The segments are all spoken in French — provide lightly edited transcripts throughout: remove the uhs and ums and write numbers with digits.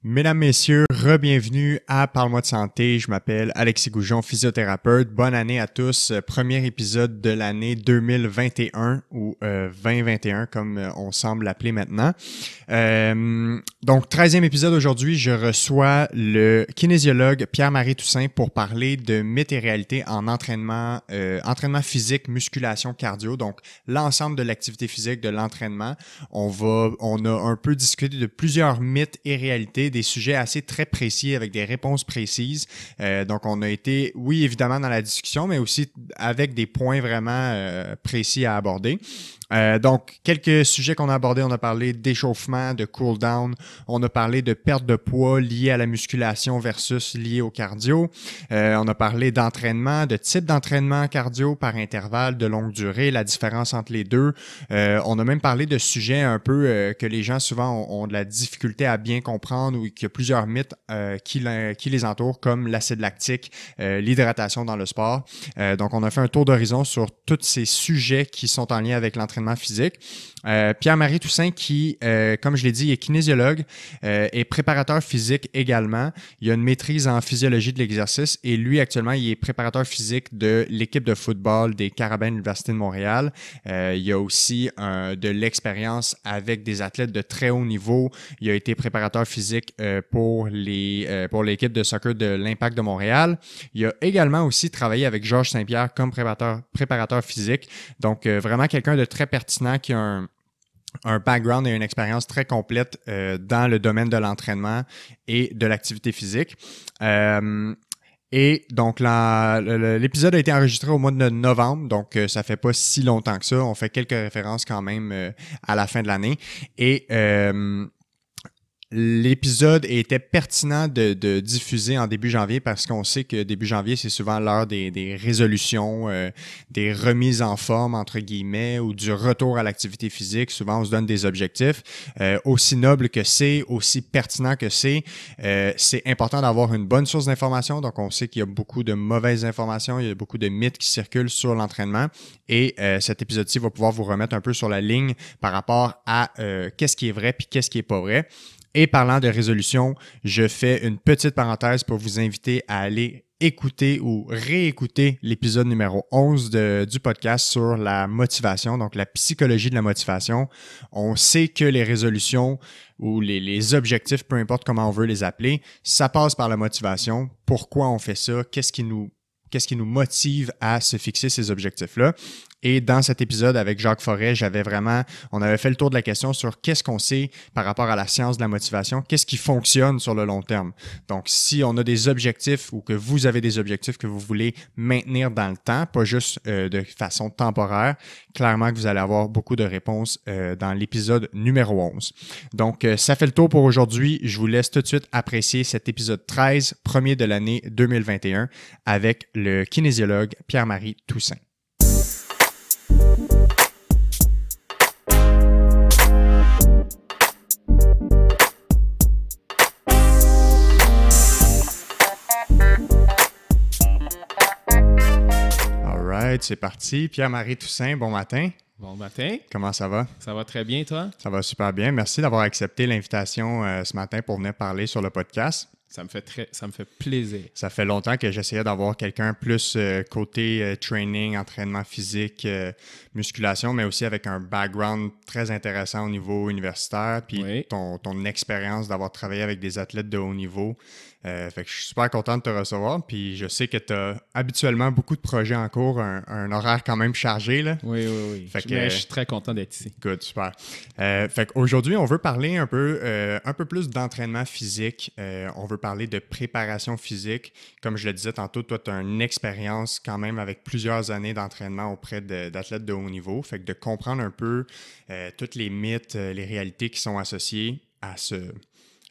Mesdames, messieurs, re-bienvenue à Parle-moi de santé. Je m'appelle Alexis Goujon, physiothérapeute. Bonne année à tous. Premier épisode de l'année 2021 ou 2021 comme on semble l'appeler maintenant. Donc, 13e épisode aujourd'hui, je reçois le kinésiologue Pierre-Marie Toussaint pour parler de mythes et réalités en entraînement physique, musculation, cardio. Donc, l'ensemble de l'activité physique, de l'entraînement. On a un peu discuté de plusieurs mythes et réalités, des sujets assez très précis avec des réponses précises. Donc, on a été, oui, évidemment, dans la discussion, mais aussi avec des points vraiment précis à aborder. Donc, quelques sujets qu'on a abordés, on a parlé d'échauffement, de cool-down, on a parlé de perte de poids liée à la musculation versus liée au cardio. On a parlé d'entraînement, de type d'entraînement cardio par intervalle de longue durée, la différence entre les deux. On a même parlé de sujets un peu que les gens souvent ont de la difficulté à bien comprendre ou qu'il y a plusieurs mythes qui les entourent, comme l'acide lactique, l'hydratation dans le sport. Donc, on a fait un tour d'horizon sur tous ces sujets qui sont en lien avec l'entraînement physique. Pierre-Marie Toussaint qui, comme je l'ai dit, est kinésiologue, est préparateur physique également. Il a une maîtrise en physiologie de l'exercice et lui, actuellement, il est préparateur physique de l'équipe de football des Carabins de l'Université de Montréal. Il a aussi de l'expérience avec des athlètes de très haut niveau. Il a été préparateur physique pour l'équipe de soccer de l'Impact de Montréal. Il a également aussi travaillé avec Georges Saint-Pierre comme préparateur physique. Donc, vraiment quelqu'un de très pertinent qui a un background et une expérience très complète dans le domaine de l'entraînement et de l'activité physique. Et donc, l'épisode a été enregistré au mois de novembre, donc ça fait pas si longtemps que ça. On fait quelques références quand même à la fin de l'année. Et l'épisode était pertinent de diffuser en début janvier parce qu'on sait que début janvier, c'est souvent l'heure des résolutions, des remises en forme, entre guillemets, ou du retour à l'activité physique. Souvent, on se donne des objectifs. Aussi noble que c'est, aussi pertinent que c'est important d'avoir une bonne source d'information. Donc, on sait qu'il y a beaucoup de mauvaises informations, il y a beaucoup de mythes qui circulent sur l'entraînement. Et cet épisode-ci va pouvoir vous remettre un peu sur la ligne par rapport à qu'est-ce qui est vrai puis qu'est-ce qui est pas vrai. Et parlant de résolution, je fais une petite parenthèse pour vous inviter à aller écouter ou réécouter l'épisode numéro 11 du podcast sur la motivation, donc la psychologie de la motivation. On sait que les résolutions ou les objectifs, peu importe comment on veut les appeler, ça passe par la motivation. Pourquoi on fait ça? Qu'est-ce qui nous motive à se fixer ces objectifs-là? Et dans cet épisode avec Jacques Forêt, on avait fait le tour de la question sur qu'est-ce qu'on sait par rapport à la science de la motivation, qu'est-ce qui fonctionne sur le long terme. Donc, si on a des objectifs ou que vous avez des objectifs que vous voulez maintenir dans le temps, pas juste de façon temporaire, clairement que vous allez avoir beaucoup de réponses dans l'épisode numéro 11. Donc, ça fait le tour pour aujourd'hui. Je vous laisse tout de suite apprécier cet épisode 13, premier de l'année 2021, avec le kinésiologue Pierre-Marie Toussaint. C'est parti. Pierre-Marie Toussaint, bon matin. Bon matin. Comment ça va? Ça va très bien, toi? Ça va super bien. Merci d'avoir accepté l'invitation ce matin pour venir parler sur le podcast. Ça me fait plaisir. Ça fait longtemps que j'essayais d'avoir quelqu'un plus côté training, entraînement physique, musculation, mais aussi avec un background très intéressant au niveau universitaire, puis oui. ton expérience d'avoir travaillé avec des athlètes de haut niveau. Fait que je suis super content de te recevoir, puis je sais que tu as habituellement beaucoup de projets en cours, un horaire quand même chargé, là. Oui. Mais je suis très content d'être ici. Good, super. Fait qu'aujourd'hui, on veut parler un peu plus d'entraînement physique. On veut parler de préparation physique. Comme je le disais tantôt, toi, tu as une expérience quand même avec plusieurs années d'entraînement auprès d'athlètes de haut niveau. Fait que de comprendre un peu tous les mythes, les réalités qui sont associées à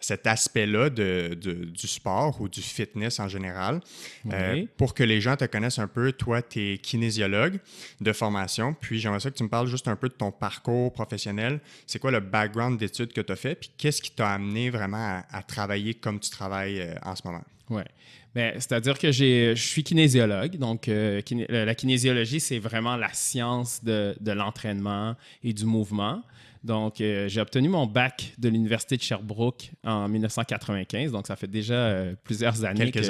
cet aspect-là du sport ou du fitness en général. Oui. Pour que les gens te connaissent un peu, toi, tu es kinésiologue de formation, puis j'aimerais ça que tu me parles juste un peu de ton parcours professionnel. C'est quoi le background d'études que tu as fait, puis qu'est-ce qui t'a amené vraiment à travailler comme tu travailles en ce moment? Oui. Bien, c'est-à-dire que je suis kinésiologue. Donc, la kinésiologie, c'est vraiment la science de l'entraînement et du mouvement. Donc, j'ai obtenu mon bac de l'Université de Sherbrooke en 1995. Donc, ça fait déjà plusieurs années que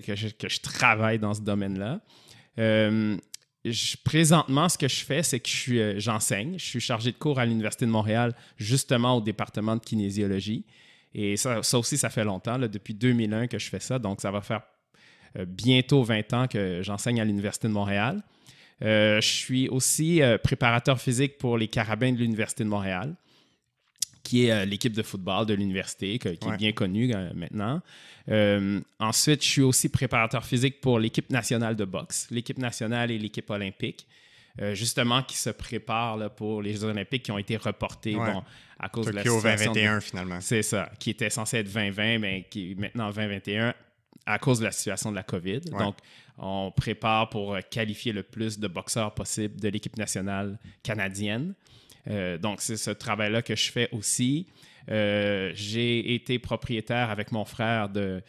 je travaille dans ce domaine-là. Présentement, ce que je fais, c'est que j'enseigne. Je suis chargé de cours à l'Université de Montréal, justement au département de kinésiologie. Et ça aussi, ça fait longtemps, là, depuis 2001 que je fais ça. Donc, ça va faire bientôt 20 ans que j'enseigne à l'Université de Montréal. Je suis aussi préparateur physique pour les Carabins de l'Université de Montréal, qui est l'équipe de football de l'université, qui est bien connue maintenant. Ensuite, je suis aussi préparateur physique pour l'équipe nationale de boxe, l'équipe nationale et l'équipe olympique, justement qui se préparent là, pour les Jeux olympiques qui ont été reportés à cause de la situation. Tokyo 2021, finalement. C'est ça, qui était censé être 2020, mais qui est maintenant 2021 à cause de la situation de la COVID. Ouais. Donc, on prépare pour qualifier le plus de boxeurs possible de l'équipe nationale canadienne. Donc, c'est ce travail-là que je fais aussi. J'ai été propriétaire avec mon frère de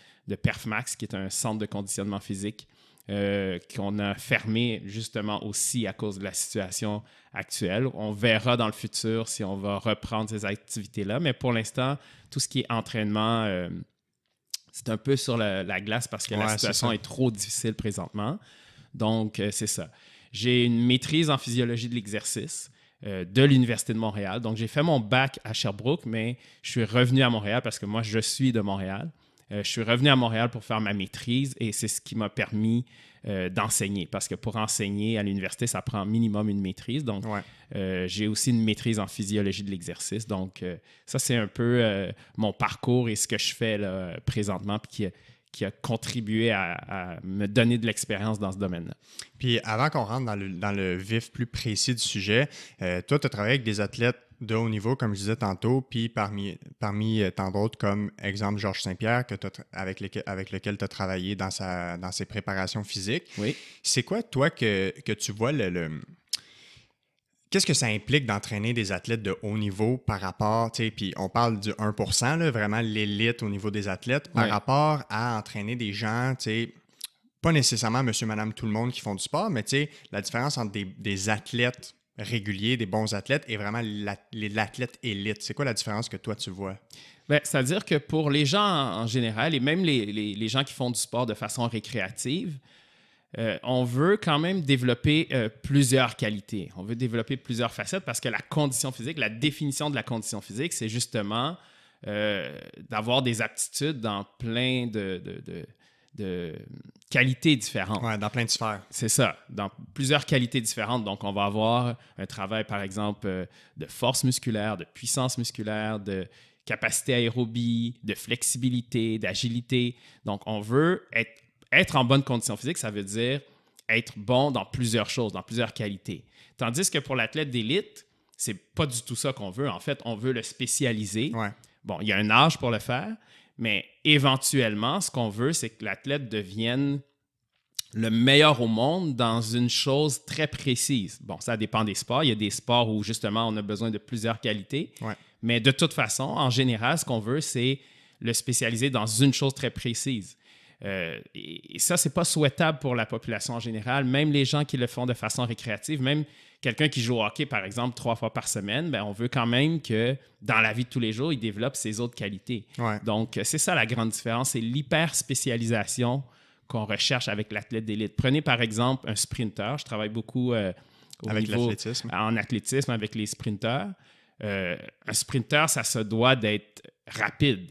PerfMax, qui est un centre de conditionnement physique qu'on a fermé justement aussi à cause de la situation actuelle. On verra dans le futur si on va reprendre ces activités-là, mais pour l'instant, tout ce qui est entraînement, c'est un peu sur la glace parce que la situation est trop difficile présentement. Donc, c'est ça. J'ai une maîtrise en physiologie de l'exercice de l'Université de Montréal. Donc, j'ai fait mon bac à Sherbrooke, mais je suis revenu à Montréal parce que moi, je suis de Montréal. Je suis revenu à Montréal pour faire ma maîtrise et c'est ce qui m'a permis d'enseigner. Parce que pour enseigner à l'université, ça prend minimum une maîtrise. Donc, j'ai aussi une maîtrise en physiologie de l'exercice. Donc, ça, c'est un peu mon parcours et ce que je fais là, présentement puis qui a contribué à me donner de l'expérience dans ce domaine-là. Puis avant qu'on rentre dans le vif plus précis du sujet, toi, tu as travaillé avec des athlètes de haut niveau, comme je disais tantôt, puis parmi tant d'autres, comme exemple Georges Saint-Pierre, avec lequel tu as travaillé dans ses préparations physiques. Oui. C'est quoi, toi, que tu vois Qu'est-ce que ça implique d'entraîner des athlètes de haut niveau par rapport, tu sais, puis on parle du 1%, là, vraiment l'élite au niveau des athlètes, par rapport à entraîner des gens, tu sais, pas nécessairement monsieur, madame, tout le monde qui font du sport, mais tu sais, la différence entre des athlètes réguliers, des bons athlètes et vraiment l'athlète élite. C'est quoi la différence que toi, tu vois? Bien, c'est-à-dire que pour les gens en général, et même les gens qui font du sport de façon récréative, on veut quand même développer plusieurs qualités. On veut développer plusieurs facettes parce que la condition physique, la définition de la condition physique, c'est justement d'avoir des aptitudes dans plein de qualités différentes. Oui, dans plein de sphères. C'est ça, dans plusieurs qualités différentes. Donc, on va avoir un travail, par exemple, de force musculaire, de puissance musculaire, de capacité aérobie, de flexibilité, d'agilité. Donc, on veut être en bonne condition physique, ça veut dire être bon dans plusieurs choses, dans plusieurs qualités. Tandis que pour l'athlète d'élite, c'est pas du tout ça qu'on veut. En fait, on veut le spécialiser. Ouais. Bon, il y a un âge pour le faire, mais éventuellement, ce qu'on veut, c'est que l'athlète devienne le meilleur au monde dans une chose très précise. Bon, ça dépend des sports. Il y a des sports où, justement, on a besoin de plusieurs qualités. Ouais. Mais de toute façon, en général, ce qu'on veut, c'est le spécialiser dans une chose très précise. Et ça, c'est pas souhaitable pour la population en général. Même les gens qui le font de façon récréative, même quelqu'un qui joue au hockey, par exemple, 3 fois par semaine, bien, on veut quand même que dans la vie de tous les jours, il développe ses autres qualités. Ouais. Donc, c'est ça la grande différence. C'est l'hyper-spécialisation qu'on recherche avec l'athlète d'élite. Prenez, par exemple, un sprinter. Je travaille beaucoup en athlétisme avec les sprinteurs. Un sprinter, ça se doit d'être rapide.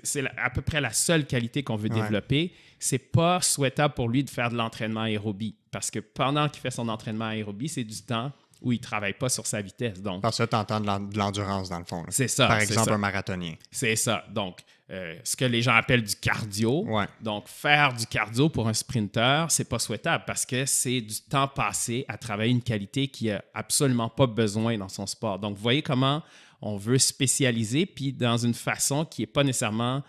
C'est à peu près la seule qualité qu'on veut développer. C'est pas souhaitable pour lui de faire de l'entraînement aérobie parce que pendant qu'il fait son entraînement aérobie, c'est du temps où il ne travaille pas sur sa vitesse. Donc, parce que tu entends de l'endurance dans le fond. Là. C'est ça. Par exemple, un marathonien. C'est ça. Donc, ce que les gens appellent du cardio. Ouais. Donc, faire du cardio pour un sprinter, c'est pas souhaitable parce que c'est du temps passé à travailler une qualité qu'il n'a absolument pas besoin dans son sport. Donc, vous voyez comment on veut spécialiser, puis dans une façon qui n'est pas nécessairement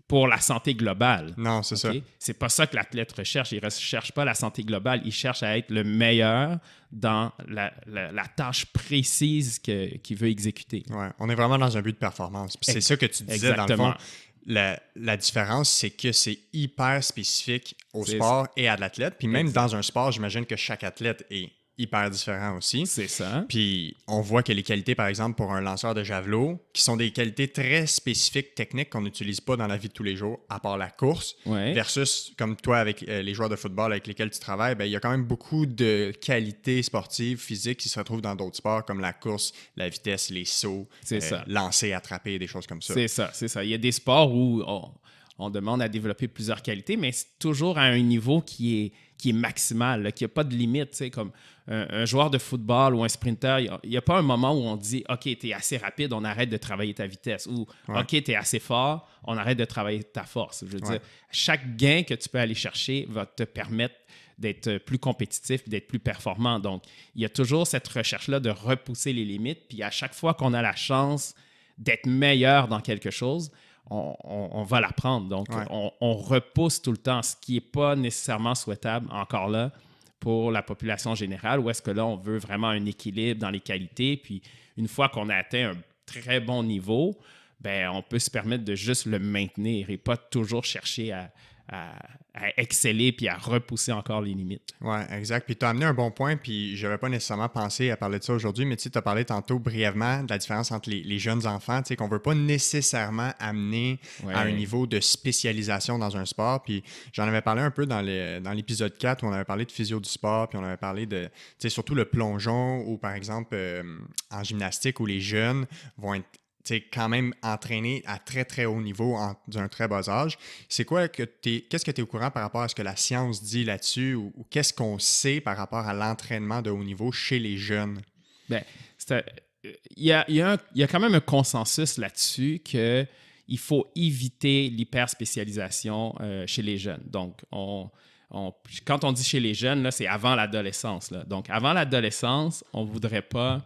pour la santé globale. Non, c'est ça. C'est pas ça que l'athlète recherche. Il ne recherche pas la santé globale. Il cherche à être le meilleur dans la tâche précise qu'il veut exécuter. Ouais. On est vraiment dans un but de performance. Puis c'est ça que tu disais dans le fond. La différence, c'est que c'est hyper spécifique au sport et à l'athlète. Puis même dans un sport, j'imagine que chaque athlète est hyper différents aussi. C'est ça. Puis on voit que les qualités, par exemple, pour un lanceur de javelot, qui sont des qualités très spécifiques, techniques, qu'on n'utilise pas dans la vie de tous les jours, à part la course, Ouais. versus, comme toi, avec les joueurs de football avec lesquels tu travailles, ben, il y a quand même beaucoup de qualités sportives, physiques qui se retrouvent dans d'autres sports, comme la course, la vitesse, les sauts, C'est ça. lancer, attraper, des choses comme ça. C'est ça, c'est ça. Il y a des sports où on demande à développer plusieurs qualités, mais c'est toujours à un niveau qui est maximal, là, qui n'a pas de limite. Tu sais, comme un joueur de football ou un sprinter, il n'y a pas un moment où on dit « OK, tu es assez rapide, on arrête de travailler ta vitesse » ou « OK, tu es assez fort, on arrête de travailler ta force ». Je veux dire, chaque gain que tu peux aller chercher va te permettre d'être plus compétitif, d'être plus performant. Donc, il y a toujours cette recherche-là de repousser les limites. Puis à chaque fois qu'on a la chance d'être meilleur dans quelque chose, on va l'apprendre. Donc, on repousse tout le temps, ce qui n'est pas nécessairement souhaitable encore là pour la population générale, où est-ce que là, on veut vraiment un équilibre dans les qualités. Puis, une fois qu'on a atteint un très bon niveau, ben, on peut se permettre de juste le maintenir et pas toujours chercher à exceller puis à repousser encore les limites. Oui, exact. Puis tu as amené un bon point, puis je n'avais pas nécessairement pensé à parler de ça aujourd'hui, mais tu as parlé tantôt brièvement de la différence entre les jeunes enfants, qu'on ne veut pas nécessairement amener à un niveau de spécialisation dans un sport. Puis j'en avais parlé un peu dans l'épisode 4 où on avait parlé de physio du sport, puis on avait parlé de, surtout le plongeon ou par exemple en gymnastique où les jeunes vont être quand même entraîné à très, très haut niveau d'un très bas âge. Qu'est-ce que tu es au courant par rapport à ce que la science dit là-dessus ou qu'est-ce qu'on sait par rapport à l'entraînement de haut niveau chez les jeunes? Bien, il y a quand même un consensus là-dessus qu'il faut éviter l'hyperspécialisation chez les jeunes. Donc, quand on dit chez les jeunes, là, c'est avant l'adolescence. Là. Donc, avant l'adolescence, on ne voudrait pas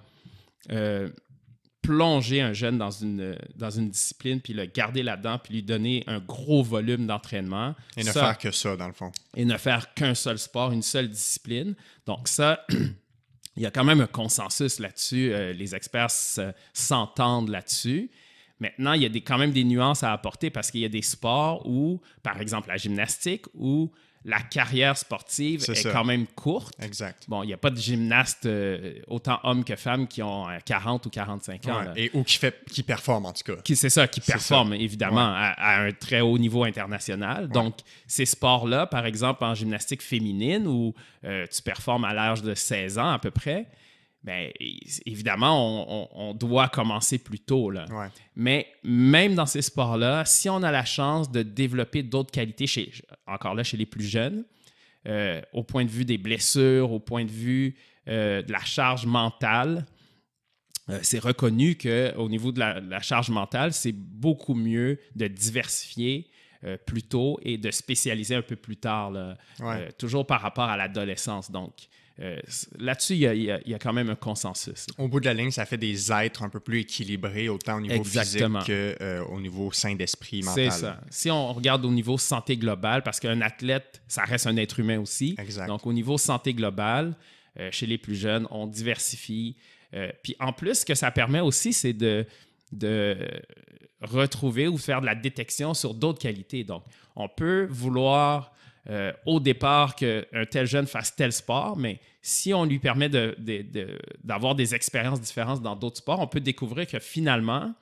plonger un jeune dans une discipline, puis le garder là-dedans, puis lui donner un gros volume d'entraînement. Et ne faire que ça, dans le fond. Et ne faire qu'un seul sport, une seule discipline. Donc ça, il y a quand même un consensus là-dessus. Les experts s'entendent là-dessus. Maintenant, il y a quand même des nuances à apporter parce qu'il y a des sports où, par exemple la gymnastique, où la carrière sportive est quand même courte. Exact. Bon, il n'y a pas de gymnastes, autant hommes que femmes, qui ont 40 ou 45 ans. Là. Ou qui performent, en tout cas. C'est ça, qui performent, évidemment, à un très haut niveau international. Donc, ces sports-là, par exemple, en gymnastique féminine, où tu performes à l'âge de 16 ans à peu près, bien, évidemment, on doit commencer plus tôt. Là. Mais même dans ces sports-là, si on a la chance de développer d'autres qualités, encore là, chez les plus jeunes, au point de vue des blessures, au point de vue de la charge mentale, c'est reconnu qu'au niveau de la charge mentale, c'est beaucoup mieux de diversifier plus tôt et de spécialiser un peu plus tard, là, toujours par rapport à l'adolescence. Donc, là-dessus, il y a quand même un consensus. Au bout de la ligne, ça fait des êtres un peu plus équilibrés, autant au niveau physique qu'au niveau sain d'esprit, mental. C'est ça. Si on regarde au niveau santé globale, parce qu'un athlète, ça reste un être humain aussi. Exact. Donc, au niveau santé globale, chez les plus jeunes, on diversifie. Puis en plus, ce que ça permet aussi, c'est de retrouver ou faire de la détection sur d'autres qualités. Donc, on peut vouloir au départ qu'un tel jeune fasse tel sport, mais si on lui permet d'avoir des expériences différentes dans d'autres sports, on peut découvrir que finalement,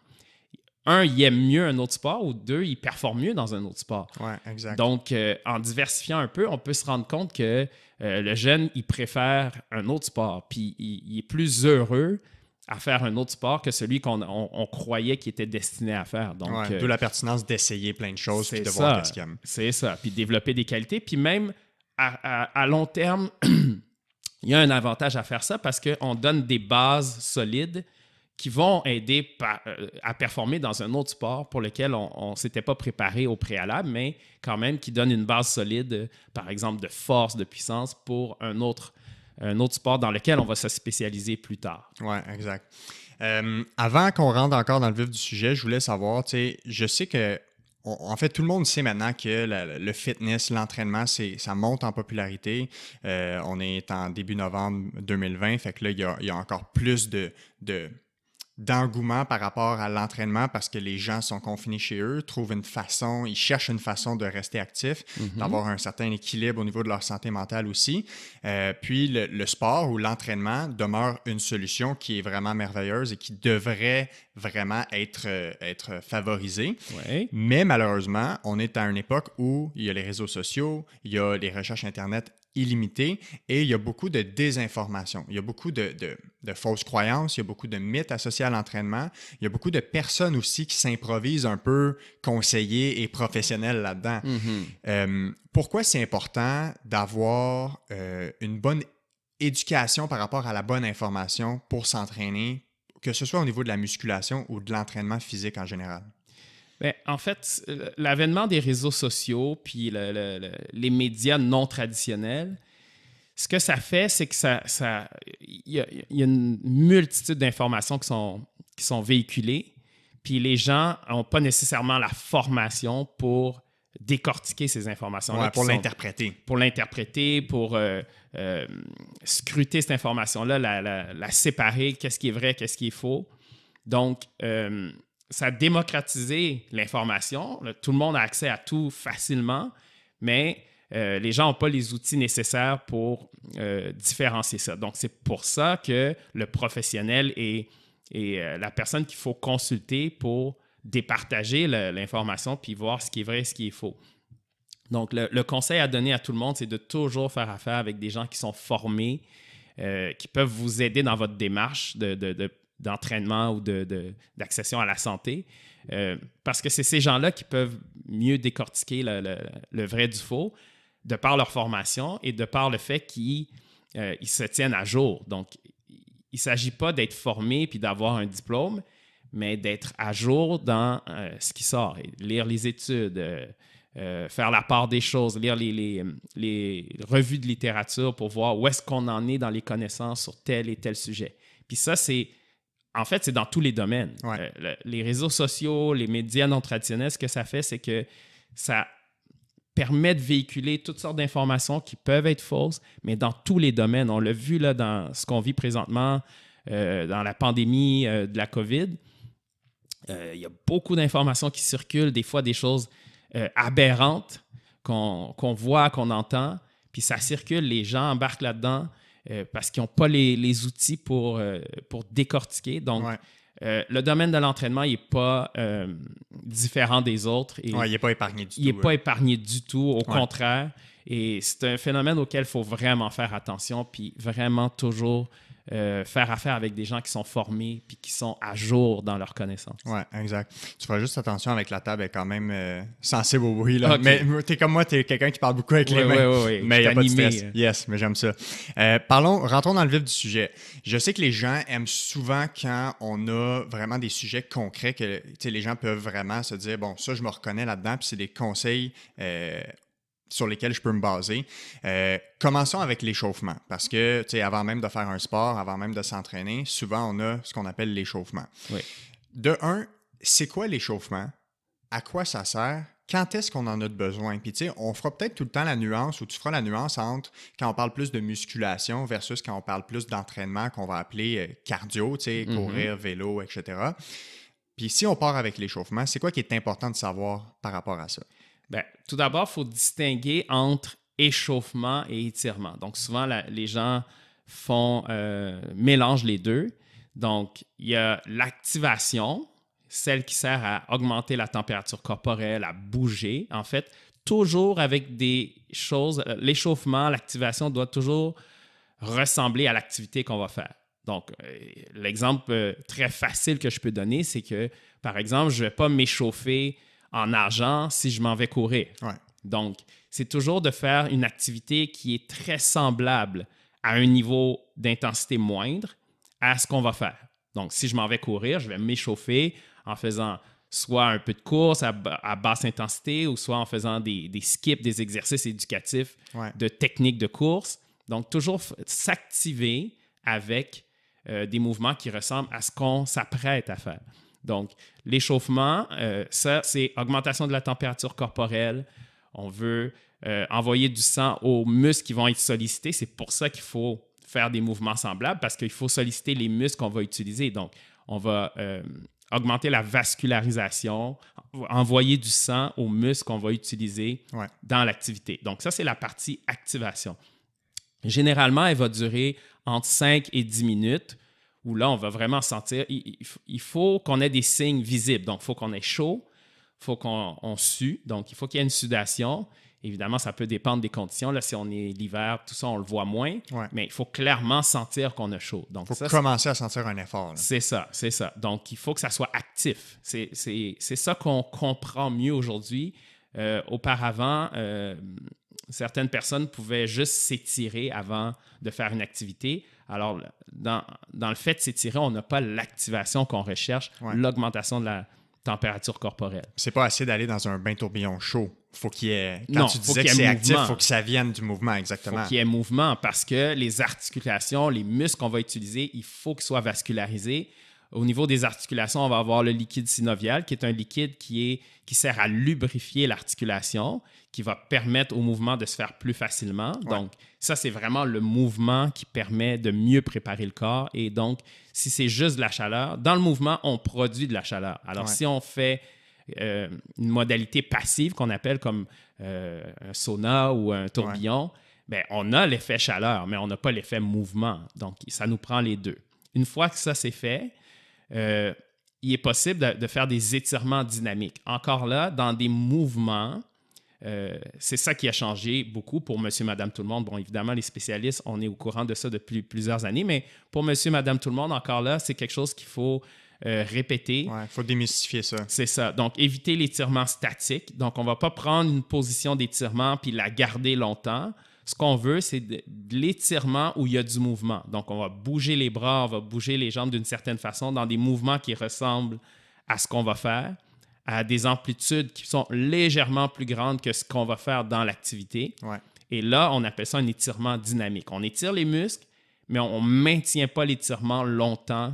un, il aime mieux un autre sport ou deux, il performe mieux dans un autre sport. Oui, exact. Donc, en diversifiant un peu, on peut se rendre compte que le jeune, il préfère un autre sport, puis il est plus heureux à faire un autre sport que celui qu'on croyait qu'il était destiné à faire. Donc, d'où la pertinence d'essayer plein de choses et de voir ce qu'il aime. C'est ça, puis développer des qualités. Puis même à long terme, il y a un avantage à faire ça parce qu'on donne des bases solides qui vont aider à performer dans un autre sport pour lequel on ne s'était pas préparé au préalable, mais quand même qui donne une base solide, par exemple de force, de puissance, pour un autre sport dans lequel on va se spécialiser plus tard. Oui, exact. Avant qu'on rentre encore dans le vif du sujet, je voulais savoir, je sais que, en fait, tout le monde sait maintenant que le fitness, l'entraînement, ça monte en popularité. On est en début novembre 2020, fait que là, il y a encore plus de d'engouement par rapport à l'entraînement parce que les gens sont confinés chez eux, ils cherchent une façon de rester actifs, d'avoir un certain équilibre au niveau de leur santé mentale aussi. Puis le sport ou l'entraînement demeure une solution qui est vraiment merveilleuse et qui devrait vraiment être favorisée. Ouais. Mais malheureusement, on est à une époque où il y a les réseaux sociaux, il y a les recherches Internet illimitées et il y a beaucoup de désinformation. Il y a beaucoup de fausses croyances, il y a beaucoup de mythes associés à l'entraînement. Il y a beaucoup de personnes aussi qui s'improvisent un peu conseillers et professionnels là-dedans. Pourquoi c'est important d'avoir une bonne éducation par rapport à la bonne information pour s'entraîner, que ce soit au niveau de la musculation ou de l'entraînement physique en général? Bien, en fait, l'avènement des réseaux sociaux puis les médias non traditionnels, ce que ça fait, c'est que il y a une multitude d'informations qui sont véhiculées, puis les gens n'ont pas nécessairement la formation pour décortiquer ces informations-là. Ouais, pour l'interpréter. Pour l'interpréter, pour scruter cette information-là, la séparer, qu'est-ce qui est vrai, qu'est-ce qui est faux. Donc, ça a démocratisé l'information. Tout le monde a accès à tout facilement, mais les gens n'ont pas les outils nécessaires pour différencier ça. Donc, c'est pour ça que le professionnel est la personne qu'il faut consulter pour départager l'information puis voir ce qui est vrai et ce qui est faux. Donc, le conseil à donner à tout le monde, c'est de toujours faire affaire avec des gens qui sont formés, qui peuvent vous aider dans votre démarche d'entraînement ou d'accession à la santé, parce que c'est ces gens-là qui peuvent mieux décortiquer le vrai du faux de par leur formation et de par le fait qu'ils se tiennent à jour. Donc, il ne s'agit pas d'être formé puis d'avoir un diplôme, mais d'être à jour dans ce qui sort. Lire les études, faire la part des choses, lire les revues de littérature pour voir où est-ce qu'on en est dans les connaissances sur tel et tel sujet. Puis ça, c'est dans tous les domaines. Ouais. Les réseaux sociaux, les médias non traditionnels, ce que ça fait, c'est que ça permet de véhiculer toutes sortes d'informations qui peuvent être fausses, mais dans tous les domaines. On l'a vu là, dans ce qu'on vit présentement, dans la pandémie de la COVID. Il y a beaucoup d'informations qui circulent, des fois des choses aberrantes qu'on voit, qu'on entend, puis ça circule, les gens embarquent là-dedans parce qu'ils n'ont pas les outils pour décortiquer. Donc, le domaine de l'entraînement, il n'est pas différent des autres. Il n'est pas épargné du tout. Il n'est pas épargné du tout, au contraire. Et c'est un phénomène auquel il faut vraiment faire attention, puis vraiment toujours faire affaire avec des gens qui sont formés puis qui sont à jour dans leurs connaissances. Oui, exact. Tu feras juste attention avec la table, elle est quand même sensible au bruit. Là. Okay. Mais tu es comme moi, tu es quelqu'un qui parle beaucoup avec les mains. Oui. Mais il n'y a pas de stress. Yes, mais j'aime ça. Rentrons dans le vif du sujet. Je sais que les gens aiment souvent quand on a vraiment des sujets concrets que les gens peuvent vraiment se dire, bon, ça, je me reconnais là-dedans, puis c'est des conseils sur lesquels je peux me baser. Commençons avec l'échauffement, parce que avant même de faire un sport, avant même de s'entraîner, souvent on a ce qu'on appelle l'échauffement. Oui. De un, c'est quoi l'échauffement? À quoi ça sert? Quand est-ce qu'on en a besoin? Puis on fera peut-être tout le temps la nuance, ou tu feras la nuance entre quand on parle plus de musculation versus quand on parle plus d'entraînement qu'on va appeler cardio, courir, vélo, etc. Puis si on part avec l'échauffement, c'est quoi qui est important de savoir par rapport à ça? Bien, tout d'abord, il faut distinguer entre échauffement et étirement. Donc, souvent, les gens mélangent les deux. Donc, il y a l'activation, celle qui sert à augmenter la température corporelle, à bouger. En fait, toujours avec des choses, l'échauffement, l'activation doit toujours ressembler à l'activité qu'on va faire. Donc, l'exemple très facile que je peux donner, c'est que, par exemple, je ne vais pas m'échauffer en nageant si je m'en vais courir. Ouais. Donc, c'est toujours de faire une activité qui est très semblable à un niveau d'intensité moindre à ce qu'on va faire. Donc, si je m'en vais courir, je vais m'échauffer en faisant soit un peu de course à basse intensité ou soit en faisant des skips, des exercices éducatifs de techniques de course. Donc, toujours s'activer avec des mouvements qui ressemblent à ce qu'on s'apprête à faire. Donc, l'échauffement, ça, c'est augmentation de la température corporelle. On veut envoyer du sang aux muscles qui vont être sollicités. C'est pour ça qu'il faut faire des mouvements semblables parce qu'il faut solliciter les muscles qu'on va utiliser. Donc, on va augmenter la vascularisation, envoyer du sang aux muscles qu'on va utiliser dans l'activité. Donc, ça, c'est la partie activation. Généralement, elle va durer entre 5 et 10 minutes, où là, on va vraiment sentir... Il faut qu'on ait des signes visibles. Donc, il faut qu'on ait chaud, il faut qu'on sue. Donc, il faut qu'il y ait une sudation. Évidemment, ça peut dépendre des conditions. Là, si on est l'hiver, tout ça, on le voit moins. Mais il faut clairement sentir qu'on a chaud. Donc, il faut commencer à sentir un effort. Là. C'est ça. Donc, il faut que ça soit actif. C'est ça qu'on comprend mieux aujourd'hui. Auparavant, certaines personnes pouvaient juste s'étirer avant de faire une activité. Alors, dans le fait de s'étirer, on n'a pas l'activation qu'on recherche, l'augmentation de la température corporelle. C'est pas assez d'aller dans un bain tourbillon chaud. Faut qu'il y ait... Quand tu disais que c'est actif, il faut que ça vienne du mouvement, exactement. Il faut qu'il y ait mouvement parce que les articulations, les muscles qu'on va utiliser, il faut qu'ils soient vascularisés. Au niveau des articulations, on va avoir le liquide synovial, qui est un liquide qui sert à lubrifier l'articulation, qui va permettre au mouvement de se faire plus facilement. Donc, ça, c'est vraiment le mouvement qui permet de mieux préparer le corps. Et donc, si c'est juste de la chaleur, dans le mouvement, on produit de la chaleur. Alors, si on fait une modalité passive qu'on appelle comme un sauna ou un tourbillon, bien, on a l'effet chaleur, mais on n'a pas l'effet mouvement. Donc, ça nous prend les deux. Une fois que ça, c'est fait, il est possible de faire des étirements dynamiques. Encore là, dans des mouvements, c'est ça qui a changé beaucoup pour monsieur, madame, tout le monde. Bon, évidemment, les spécialistes, on est au courant de ça depuis plusieurs années, mais pour monsieur, madame, tout le monde, encore là, c'est quelque chose qu'il faut répéter. Il faut démystifier ça. C'est ça. Donc, éviter l'étirement statique. Donc, on ne va pas prendre une position d'étirement puis la garder longtemps. Ce qu'on veut, c'est de l'étirement où il y a du mouvement. Donc, on va bouger les bras, on va bouger les jambes d'une certaine façon dans des mouvements qui ressemblent à ce qu'on va faire, à des amplitudes qui sont légèrement plus grandes que ce qu'on va faire dans l'activité. Et là, on appelle ça un étirement dynamique. On étire les muscles, mais on ne maintient pas l'étirement longtemps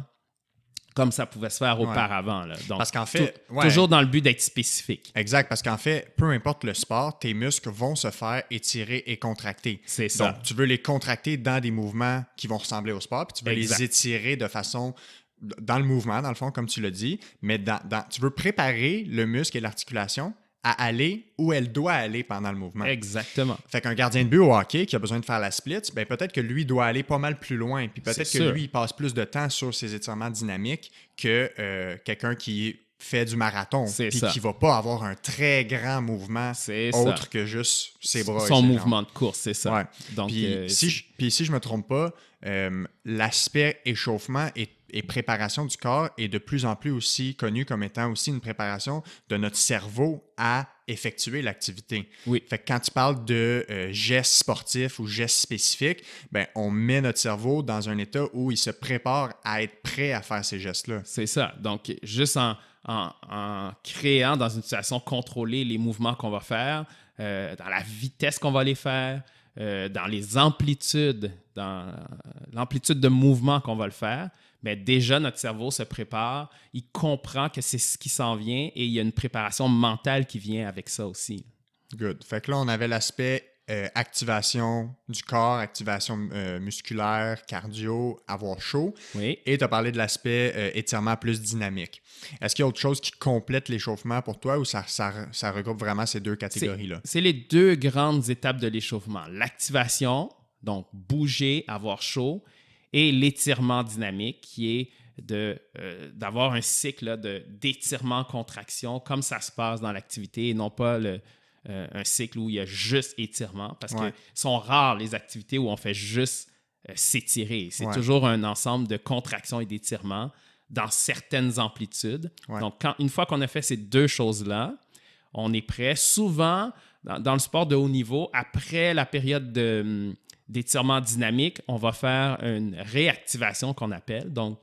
comme ça pouvait se faire auparavant. Là. Donc, parce qu'en fait, toujours dans le but d'être spécifique. Exact, parce qu'en fait, peu importe le sport, tes muscles vont se faire étirer et contracter. C'est ça. Donc, tu veux les contracter dans des mouvements qui vont ressembler au sport, puis tu veux les étirer de façon... dans le mouvement, dans le fond, comme tu l'as dit, mais tu veux préparer le muscle et l'articulation à aller où elle doit aller pendant le mouvement. Exactement. Fait qu'un gardien de but au hockey qui a besoin de faire la split, ben peut-être que lui doit aller pas mal plus loin. Puis peut-être que lui, il passe plus de temps sur ses étirements dynamiques que quelqu'un qui fait du marathon puis qui va pas avoir un très grand mouvement autre que juste ses bras. Son mouvement de course, c'est ça. Ouais. Donc, si je me trompe pas, l'aspect échauffement et préparation du corps est de plus en plus aussi connu comme étant aussi une préparation de notre cerveau à effectuer l'activité. Oui. Fait que quand tu parles de gestes sportifs ou gestes spécifiques, ben, on met notre cerveau dans un état où il se prépare à être prêt à faire ces gestes-là. C'est ça. Donc, juste en créant dans une situation contrôlée les mouvements qu'on va faire, dans la vitesse qu'on va les faire, dans les amplitudes, dans l'amplitude de mouvement qu'on va le faire, bien, déjà, notre cerveau se prépare, il comprend que c'est ce qui s'en vient et il y a une préparation mentale qui vient avec ça aussi. Good. Fait que là, on avait l'aspect activation du corps, activation musculaire, cardio, avoir chaud. Oui. Et tu as parlé de l'aspect étirement plus dynamique. Est-ce qu'il y a autre chose qui complète l'échauffement pour toi ou ça regroupe vraiment ces deux catégories-là? C'est les deux grandes étapes de l'échauffement. L'activation, donc bouger, avoir chaud, et l'étirement dynamique qui est d'avoir un cycle d'étirement-contraction comme ça se passe dans l'activité et non pas un cycle où il y a juste étirement parce que sont rares les activités où on fait juste s'étirer. C'est toujours un ensemble de contractions et d'étirements dans certaines amplitudes. Donc, une fois qu'on a fait ces deux choses-là, on est prêt. Souvent, dans le sport de haut niveau, après la période d'étirement dynamique, on va faire une réactivation qu'on appelle. Donc,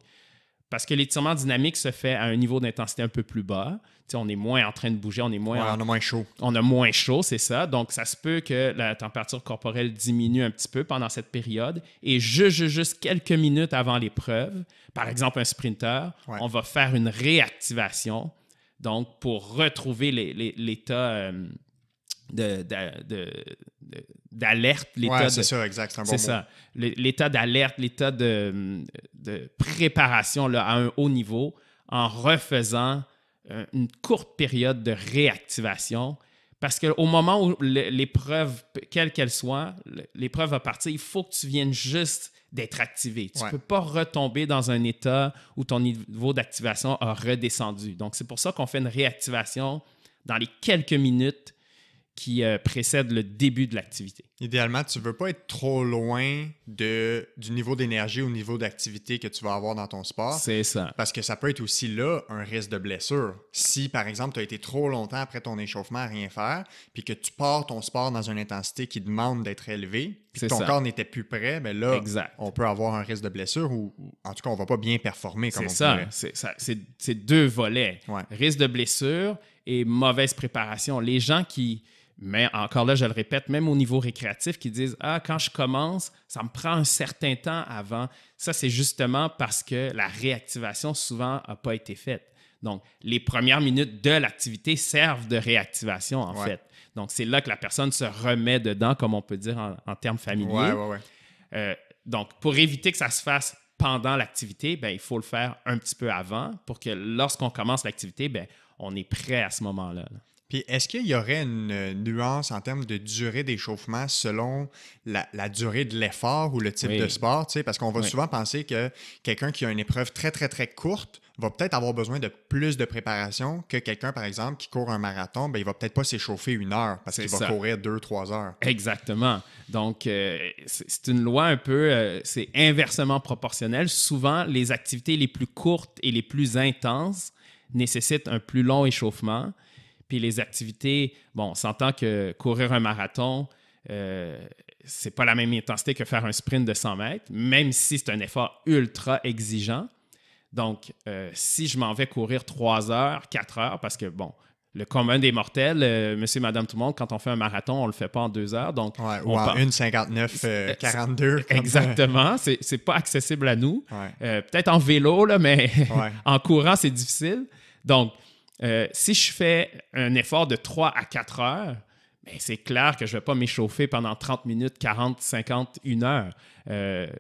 parce que l'étirement dynamique se fait à un niveau d'intensité un peu plus bas. Tu sais, on est moins en train de bouger, on est moins... on a moins chaud. On a moins chaud, c'est ça. Donc, ça se peut que la température corporelle diminue un petit peu pendant cette période. Et juste quelques minutes avant l'épreuve, par exemple un sprinter, on va faire une réactivation, donc pour retrouver l'état d'alerte, ouais, c'est ça, exact, c'est un bon mot. C'est ça. L'état d'alerte, l'état de préparation là, à un haut niveau en refaisant une courte période de réactivation. Parce qu'au moment où l'épreuve, quelle qu'elle soit, l'épreuve va partir, il faut que tu viennes juste d'être activé. Tu ne peux pas retomber dans un état où ton niveau d'activation a redescendu. Donc, c'est pour ça qu'on fait une réactivation dans les quelques minutes qui précèdent le début de l'activité. Idéalement, tu ne veux pas être trop loin du niveau d'énergie ou niveau d'activité que tu vas avoir dans ton sport. C'est ça. Parce que ça peut être aussi là un risque de blessure. Si, par exemple, tu as été trop longtemps après ton échauffement à rien faire, puis que tu pars ton sport dans une intensité qui demande d'être élevée, puis que ton corps n'était plus prêt, bien là, on peut avoir un risque de blessure ou en tout cas, on ne va pas bien performer comme on pourrait. C'est ça. C'est deux volets. Ouais. Risque de blessure et mauvaise préparation. Les gens qui... Mais encore là, je le répète, même au niveau récréatif, qui disent « Ah, quand je commence, ça me prend un certain temps avant. » Ça, c'est justement parce que la réactivation, souvent, n'a pas été faite. Donc, les premières minutes de l'activité servent de réactivation, en fait. Donc, c'est là que la personne se remet dedans, comme on peut dire en termes familiers. Donc, pour éviter que ça se fasse pendant l'activité, il faut le faire un petit peu avant pour que lorsqu'on commence l'activité, on est prêt à ce moment-là. Puis, est-ce qu'il y aurait une nuance en termes de durée d'échauffement selon la durée de l'effort ou le type de sport? Parce qu'on va souvent penser que quelqu'un qui a une épreuve très, très, très courte va peut-être avoir besoin de plus de préparation que quelqu'un, par exemple, qui court un marathon. Il ne va peut-être pas s'échauffer 1 heure parce qu'il va courir 2-3 heures. Exactement. Donc, c'est une loi un peu, c'est inversement proportionnel. Souvent, les activités les plus courtes et les plus intenses nécessitent un plus long échauffement. Puis les activités, on s'entend que courir un marathon, c'est pas la même intensité que faire un sprint de 100 mètres, même si c'est un effort ultra exigeant. Donc, si je m'en vais courir 3 heures, 4 heures, parce que, le commun des mortels, monsieur, madame, tout le monde, quand on fait un marathon, on le fait pas en 2 heures. Donc, ou en 1,59, 42. Exactement. C'est pas accessible à nous. Peut-être en vélo, là, mais en courant, c'est difficile. Donc, si je fais un effort de 3 à 4 heures, c'est clair que je ne vais pas m'échauffer pendant 30 minutes, 40, 50, 1 heure.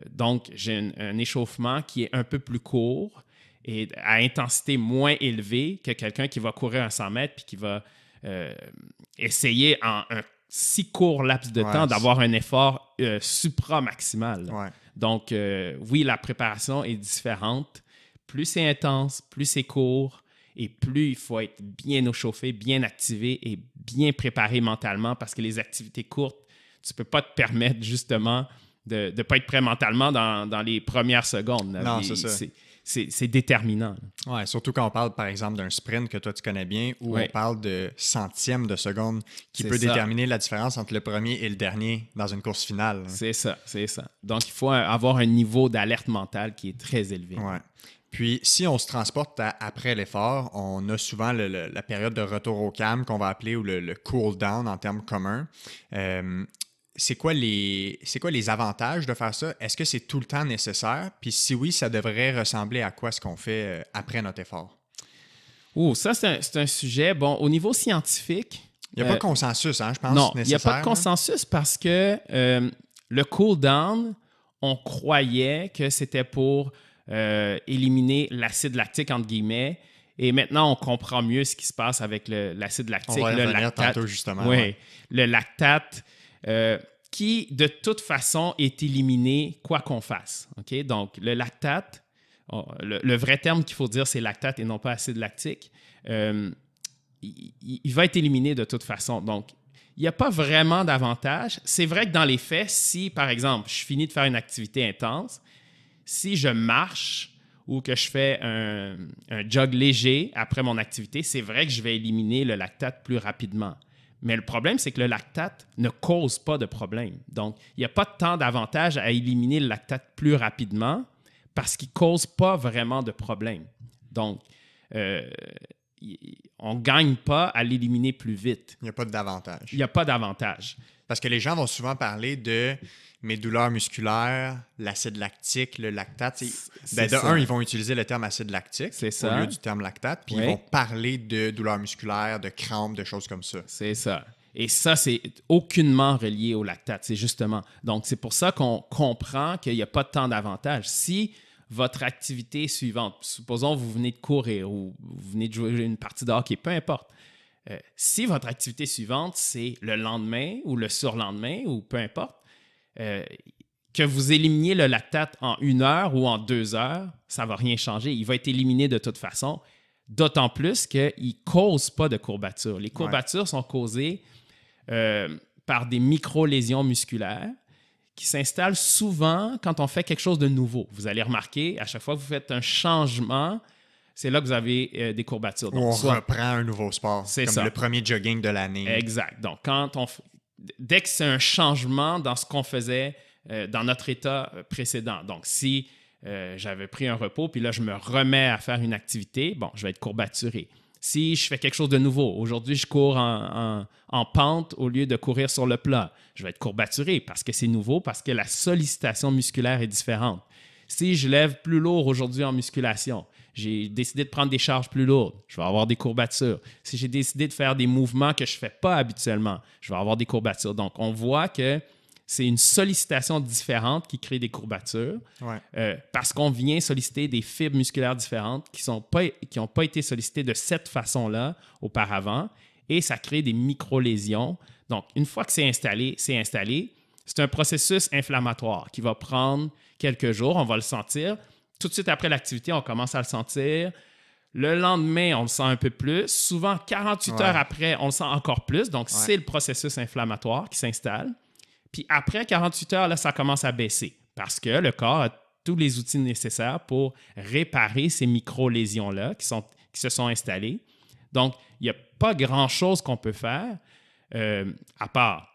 Donc, j'ai un échauffement qui est un peu plus court et à intensité moins élevée que quelqu'un qui va courir un 100 mètres puis qui va essayer en un si court laps de temps d'avoir un effort supramaximal. Donc, oui, la préparation est différente. Plus c'est intense, plus c'est court. Et plus il faut être bien échauffé, bien activé et bien préparé mentalement parce que les activités courtes, tu ne peux pas te permettre justement de ne pas être prêt mentalement dans les premières secondes. Non, c'est ça. C'est déterminant. Oui, surtout quand on parle, par exemple, d'un sprint que toi, tu connais bien, où on parle de centièmes de seconde qui peut déterminer la différence entre le premier et le dernier dans une course finale. C'est ça. Donc, il faut avoir un niveau d'alerte mentale qui est très élevé. Oui. Puis, si on se transporte après l'effort, on a souvent la période de retour au calme qu'on va appeler ou le cool down en termes communs. C'est quoi les avantages de faire ça? Est-ce que c'est tout le temps nécessaire? Puis si oui, ça devrait ressembler à quoi ce qu'on fait après notre effort? Ça, c'est un sujet. Au niveau scientifique... Il n'y a pas de consensus, je pense, non, il n'y a pas de consensus parce que le cool down, on croyait que c'était pour... éliminer l'acide lactique, entre guillemets. Et maintenant, on comprend mieux ce qui se passe avec l'acide lactique. On va le lactate tantôt, justement. Oui, le lactate qui, de toute façon, est éliminé quoi qu'on fasse. Okay? Donc, le lactate, le vrai terme qu'il faut dire, c'est lactate et non pas acide lactique. Il va être éliminé de toute façon. Donc, il n'y a pas vraiment d'avantage. C'est vrai que dans les faits, si, par exemple, je finis de faire une activité intense, si je marche ou que je fais un jog léger après mon activité, c'est vrai que je vais éliminer le lactate plus rapidement. Mais le problème, c'est que le lactate ne cause pas de problème. Donc, il n'y a pas tant d'avantage à éliminer le lactate plus rapidement parce qu'il ne cause pas vraiment de problème. Donc, on ne gagne pas à l'éliminer plus vite. Il n'y a pas d'avantage. Il n'y a pas d'avantage. Parce que les gens vont souvent parler de mes douleurs musculaires, l'acide lactique, le lactate. Ils vont utiliser le terme acide lactique au lieu du terme lactate, puis ils vont parler de douleurs musculaires, de crampes, de choses comme ça. C'est ça. Et ça, c'est aucunement relié au lactate, c'est justement. Donc, c'est pour ça qu'on comprend qu'il n'y a pas tant d'avantages. Si votre activité suivante, supposons vous venez de courir ou vous venez de jouer une partie de hockey, peu importe, si votre activité suivante, c'est le lendemain ou le surlendemain ou peu importe, que vous éliminiez le lactate en 1 heure ou en 2 heures, ça ne va rien changer. Il va être éliminé de toute façon, d'autant plus qu'il ne cause pas de courbatures. Les courbatures sont causées par des micro-lésions musculaires qui s'installent souvent quand on fait quelque chose de nouveau. Vous allez remarquer, à chaque fois que vous faites un changement, c'est là que vous avez des courbatures. Donc, on reprend un nouveau sport, c'est comme ça. Le premier jogging de l'année. Exact. Donc, dès que c'est un changement dans ce qu'on faisait dans notre état précédent, donc si j'avais pris un repos, puis là, je me remets à faire une activité, bon, je vais être courbaturé. Si je fais quelque chose de nouveau, aujourd'hui, je cours en pente au lieu de courir sur le plat, je vais être courbaturé parce que c'est nouveau, parce que la sollicitation musculaire est différente. Si je lève plus lourd aujourd'hui en musculation, j'ai décidé de prendre des charges plus lourdes, je vais avoir des courbatures. Si j'ai décidé de faire des mouvements que je ne fais pas habituellement, je vais avoir des courbatures. Donc, on voit que c'est une sollicitation différente qui crée des courbatures parce qu'on vient solliciter des fibres musculaires différentes qui n'ont pas été sollicitées de cette façon-là auparavant et ça crée des micro-lésions. Donc, une fois que c'est installé, c'est installé. C'est un processus inflammatoire qui va prendre quelques jours, on va le sentir. Tout de suite après l'activité, on commence à le sentir. Le lendemain, on le sent un peu plus. Souvent, 48 heures après, on le sent encore plus. Donc, c'est le processus inflammatoire qui s'installe. Puis après 48 heures, là, ça commence à baisser parce que le corps a tous les outils nécessaires pour réparer ces micro-lésions-là qui se sont installées. Donc, il n'y a pas grand-chose qu'on peut faire à part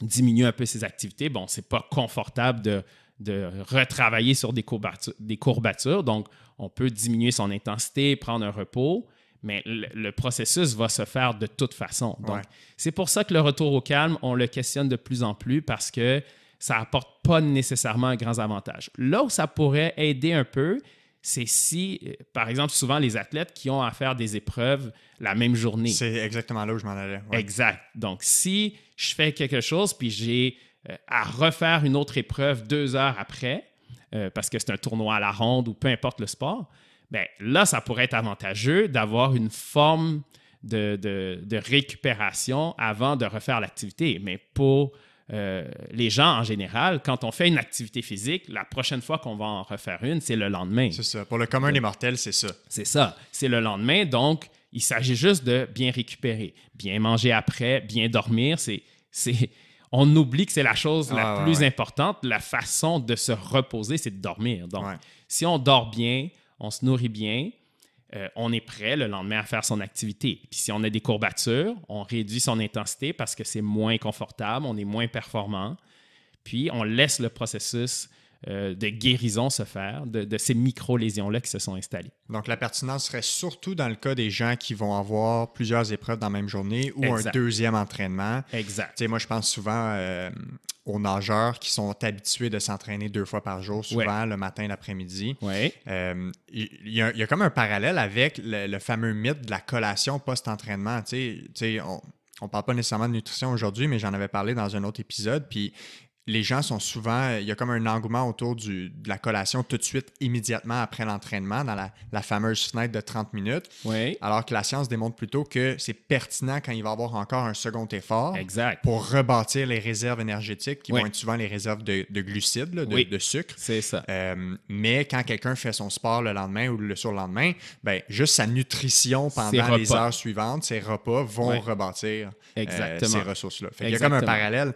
diminuer un peu ses activités. Bon, ce n'est pas confortable de retravailler sur des courbatures. Donc, on peut diminuer son intensité, prendre un repos, mais le processus va se faire de toute façon. Donc, c'est pour ça que le retour au calme, on le questionne de plus en plus parce que ça n'apporte pas nécessairement un grand avantage. Là où ça pourrait aider un peu, c'est si, par exemple, souvent les athlètes qui ont à faire des épreuves la même journée. C'est exactement là où je m'en allais. Ouais. Exact. Donc, si je fais quelque chose puis j'ai à refaire une autre épreuve 2 heures après, parce que c'est un tournoi à la ronde ou peu importe le sport, bien là, ça pourrait être avantageux d'avoir une forme de récupération avant de refaire l'activité. Mais pour les gens en général, quand on fait une activité physique, la prochaine fois qu'on va en refaire une, c'est le lendemain. C'est ça. Pour le commun des mortels, c'est ça. C'est ça. C'est le lendemain. Donc, il s'agit juste de bien récupérer, bien manger après, bien dormir. On oublie que c'est la chose la plus importante. La façon de se reposer, c'est de dormir. Donc, si on dort bien, on se nourrit bien, on est prêt le lendemain à faire son activité. Puis si on a des courbatures, on réduit son intensité parce que c'est moins confortable, on est moins performant. Puis on laisse le processus de guérison se faire de ces micro-lésions-là qui se sont installées. Donc, la pertinence serait surtout dans le cas des gens qui vont avoir plusieurs épreuves dans la même journée ou un deuxième entraînement. Exact. Tu sais, moi, je pense souvent aux nageurs qui sont habitués de s'entraîner 2 fois par jour, souvent le matin et l'après-midi. Oui. Il y a comme un parallèle avec le fameux mythe de la collation post-entraînement. Tu sais, on ne parle pas nécessairement de nutrition aujourd'hui, mais j'en avais parlé dans un autre épisode. Puis, les gens sont souvent, il y a comme un engouement autour de la collation tout de suite, immédiatement après l'entraînement, dans la fameuse fenêtre de 30 minutes. Oui. Alors que la science démontre plutôt que c'est pertinent quand il va y avoir encore un second effort pour rebâtir les réserves énergétiques qui vont être souvent les réserves de glucides, là, de sucre. C'est ça. Mais quand quelqu'un fait son sport le lendemain ou le surlendemain, ben, juste sa nutrition pendant les heures suivantes, ses repas vont rebâtir ces ressources-là. Fait qu'il y a comme un parallèle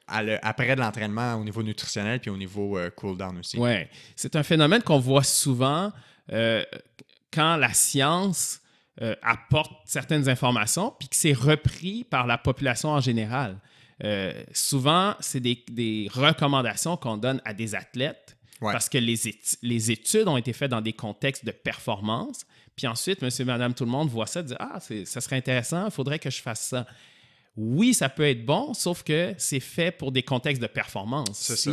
après de l'entraînement au niveau nutritionnel puis au niveau cool-down aussi. Oui. C'est un phénomène qu'on voit souvent quand la science apporte certaines informations puis que c'est repris par la population en général. Souvent, c'est des recommandations qu'on donne à des athlètes parce que les études ont été faites dans des contextes de performance. Puis ensuite, monsieur, madame, tout le monde voit ça et dit « Ah, ça serait intéressant, il faudrait que je fasse ça. » Oui, ça peut être bon, sauf que c'est fait pour des contextes de performance. C'est ça.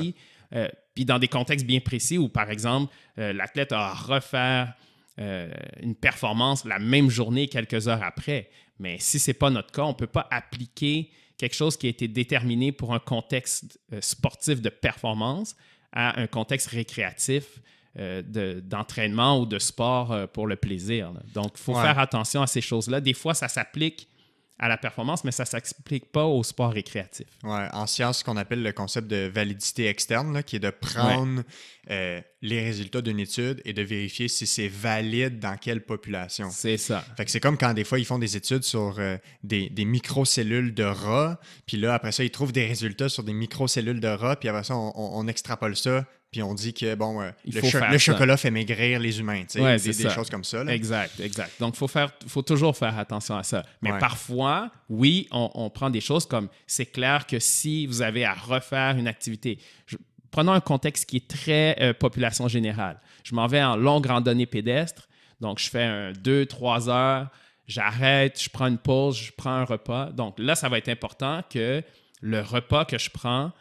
Puis dans des contextes bien précis où, par exemple, l'athlète a à refaire une performance la même journée quelques heures après, Mais si ce n'est pas notre cas, on ne peut pas appliquer quelque chose qui a été déterminé pour un contexte sportif de performance à un contexte récréatif d'entraînement ou de sport pour le plaisir. Là. Donc, il faut faire attention à ces choses-là. Des fois, ça s'applique à la performance, mais ça ne s'applique pas au sport récréatif. Ouais, en science, ce qu'on appelle le concept de validité externe, là, qui est de prendre les résultats d'une étude et de vérifier si c'est valide dans quelle population. C'est ça. Fait que c'est comme quand des fois, ils font des études sur des microcellules de rats, puis là, après ça, ils trouvent des résultats sur des microcellules de rats, puis après ça, on extrapole ça, puis on dit que, bon, le chocolat fait maigrir les humains, tu sais, des choses comme ça. Là. Exact. Donc, il faut toujours faire attention à ça. Mais parfois, oui, on prend des choses comme, c'est clair que si vous avez à refaire une activité, prenons un contexte qui est très population générale. Je m'en vais en longue randonnée pédestre, donc je fais 2-3 heures, j'arrête, je prends une pause, je prends un repas. Donc là, ça va être important que le repas que je prends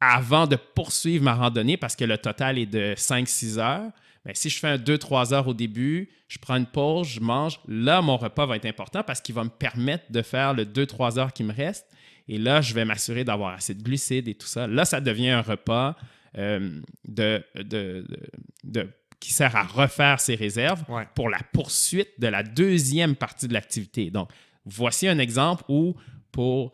avant de poursuivre ma randonnée, parce que le total est de 5-6 heures, bien, si je fais 2-3 heures au début, je prends une pause, je mange, là, mon repas va être important parce qu'il va me permettre de faire le 2-3 heures qui me reste. Et là, je vais m'assurer d'avoir assez de glucides et tout ça. Là, ça devient un repas qui sert à refaire ses réserves pour la poursuite de la deuxième partie de l'activité. Donc, voici un exemple où, pour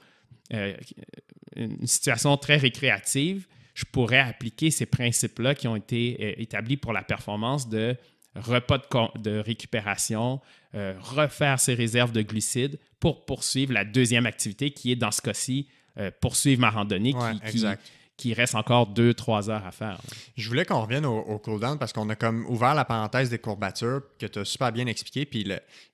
une situation très récréative, je pourrais appliquer ces principes-là qui ont été établis pour la performance de repas de récupération, refaire ses réserves de glucides pour poursuivre la deuxième activité qui est, dans ce cas-ci, poursuivre ma randonnée qui reste encore 2-3 heures à faire. Là. Je voulais qu'on revienne au cool-down parce qu'on a comme ouvert la parenthèse des courbatures que tu as super bien expliqué. Puis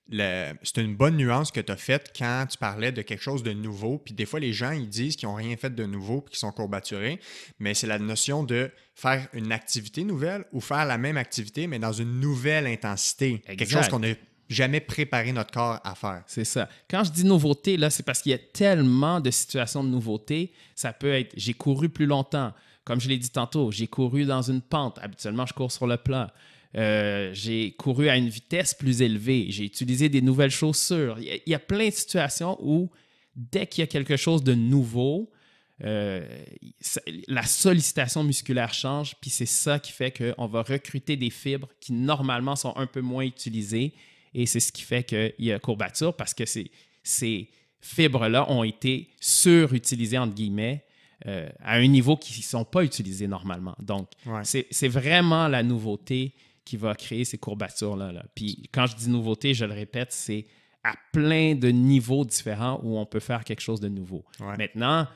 c'est une bonne nuance que tu as faite quand tu parlais de quelque chose de nouveau. Puis des fois, les gens, ils disent qu'ils n'ont rien fait de nouveau puis qu'ils sont courbaturés. Mais c'est la notion de faire une activité nouvelle ou faire la même activité, mais dans une nouvelle intensité. Exact. Quelque chose qu'on n'a jamais préparé notre corps à faire. C'est ça. Quand je dis nouveauté, là, c'est parce qu'il y a tellement de situations de nouveauté. Ça peut être, j'ai couru plus longtemps. Comme je l'ai dit tantôt, j'ai couru dans une pente. Habituellement, je cours sur le plat. J'ai couru à une vitesse plus élevée. J'ai utilisé des nouvelles chaussures. Il y a plein de situations où, dès qu'il y a quelque chose de nouveau, la sollicitation musculaire change. Puis c'est ça qui fait qu'on va recruter des fibres qui, normalement, sont un peu moins utilisées. Et c'est ce qui fait qu'il y a courbature parce que ces fibres-là ont été surutilisées, entre guillemets, à un niveau qui ne sont pas utilisées normalement. Donc, c'est vraiment la nouveauté qui va créer ces courbatures-là. Là. Puis, quand je dis nouveauté, je le répète, c'est à plein de niveaux différents où on peut faire quelque chose de nouveau. Ouais. Maintenant,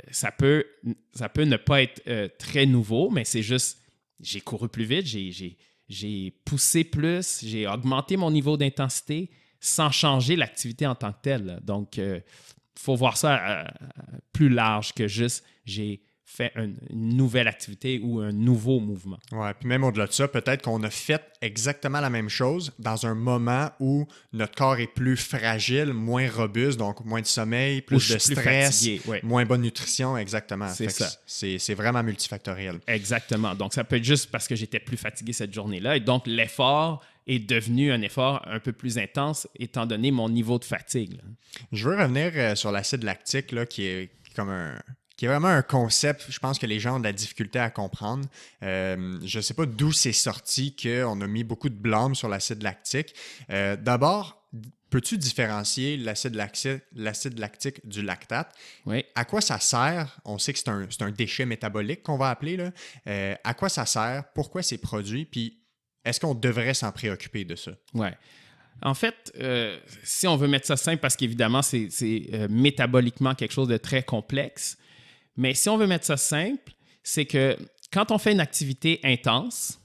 ça peut ne pas être très nouveau, mais c'est juste, j'ai couru plus vite, j'ai poussé plus, j'ai augmenté mon niveau d'intensité sans changer l'activité en tant que telle. Donc, il faut voir ça plus large que juste j'ai fait une nouvelle activité ou un nouveau mouvement. Oui, puis même au-delà de ça, peut-être qu'on a fait exactement la même chose dans un moment où notre corps est plus fragile, moins robuste, donc moins de sommeil, plus de stress, fatigué, moins bonne nutrition, exactement. C'est ça. C'est vraiment multifactoriel. Exactement. Donc, ça peut être juste parce que j'étais plus fatigué cette journée-là et donc l'effort est devenu un effort un peu plus intense étant donné mon niveau de fatigue. Là. Je veux revenir sur l'acide lactique là, qui est vraiment un concept, je pense que les gens ont de la difficulté à comprendre. Je ne sais pas d'où c'est sorti qu'on a mis beaucoup de blâme sur l'acide lactique. D'abord, peux-tu différencier l'acide lactique du lactate? Oui. À quoi ça sert? On sait que c'est un déchet métabolique qu'on va appeler. Là. À quoi ça sert? Pourquoi c'est produit? Puis est-ce qu'on devrait s'en préoccuper de ça? Oui. En fait, si on veut mettre ça simple, parce qu'évidemment, c'est métaboliquement quelque chose de très complexe, mais si on veut mettre ça simple, c'est que quand on fait une activité intense,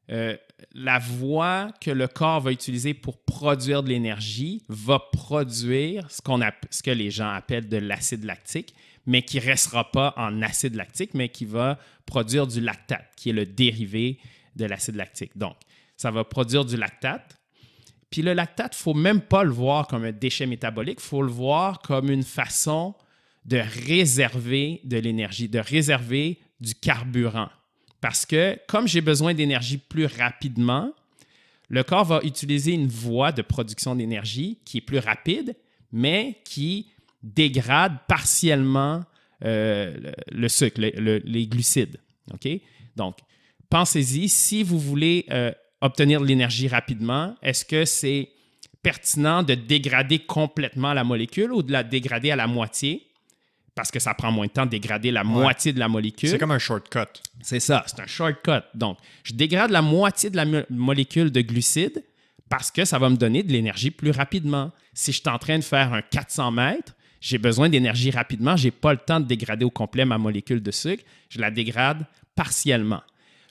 la voie que le corps va utiliser pour produire de l'énergie va produire ce que les gens appellent de l'acide lactique, mais qui ne restera pas en acide lactique, mais qui va produire du lactate, qui est le dérivé de l'acide lactique. Donc, ça va produire du lactate. Puis le lactate, il ne faut même pas le voir comme un déchet métabolique, il faut le voir comme une façon de réserver de l'énergie, de réserver du carburant. Parce que comme j'ai besoin d'énergie plus rapidement, le corps va utiliser une voie de production d'énergie qui est plus rapide, mais qui dégrade partiellement le sucre, les glucides. OK? Donc, pensez-y, si vous voulez obtenir de l'énergie rapidement, est-ce que c'est pertinent de dégrader complètement la molécule ou de la dégrader à la moitié? Parce que ça prend moins de temps de dégrader la moitié de la molécule. C'est comme un shortcut. C'est ça, c'est un shortcut. Donc, je dégrade la moitié de la molécule de glucides parce que ça va me donner de l'énergie plus rapidement. Si je suis en train de faire un 400 mètres, j'ai besoin d'énergie rapidement. Je n'ai pas le temps de dégrader au complet ma molécule de sucre. Je la dégrade partiellement.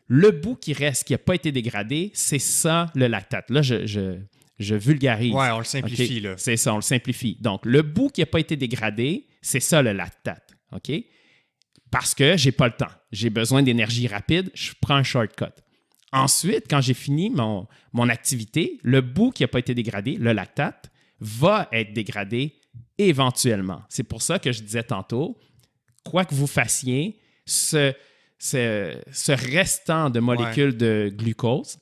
Le bout qui reste, qui n'a pas été dégradé, c'est ça, le lactate. Là, je vulgarise. Ouais, on le simplifie, okay? là. C'est ça, on le simplifie. Donc, le bout qui n'a pas été dégradé, c'est ça, le lactate. OK? Parce que je n'ai pas le temps. J'ai besoin d'énergie rapide, je prends un shortcut. Ensuite, quand j'ai fini mon activité, le bout qui n'a pas été dégradé, le lactate, va être dégradé éventuellement. C'est pour ça que je disais tantôt, quoi que vous fassiez, ce restant de molécules de glucose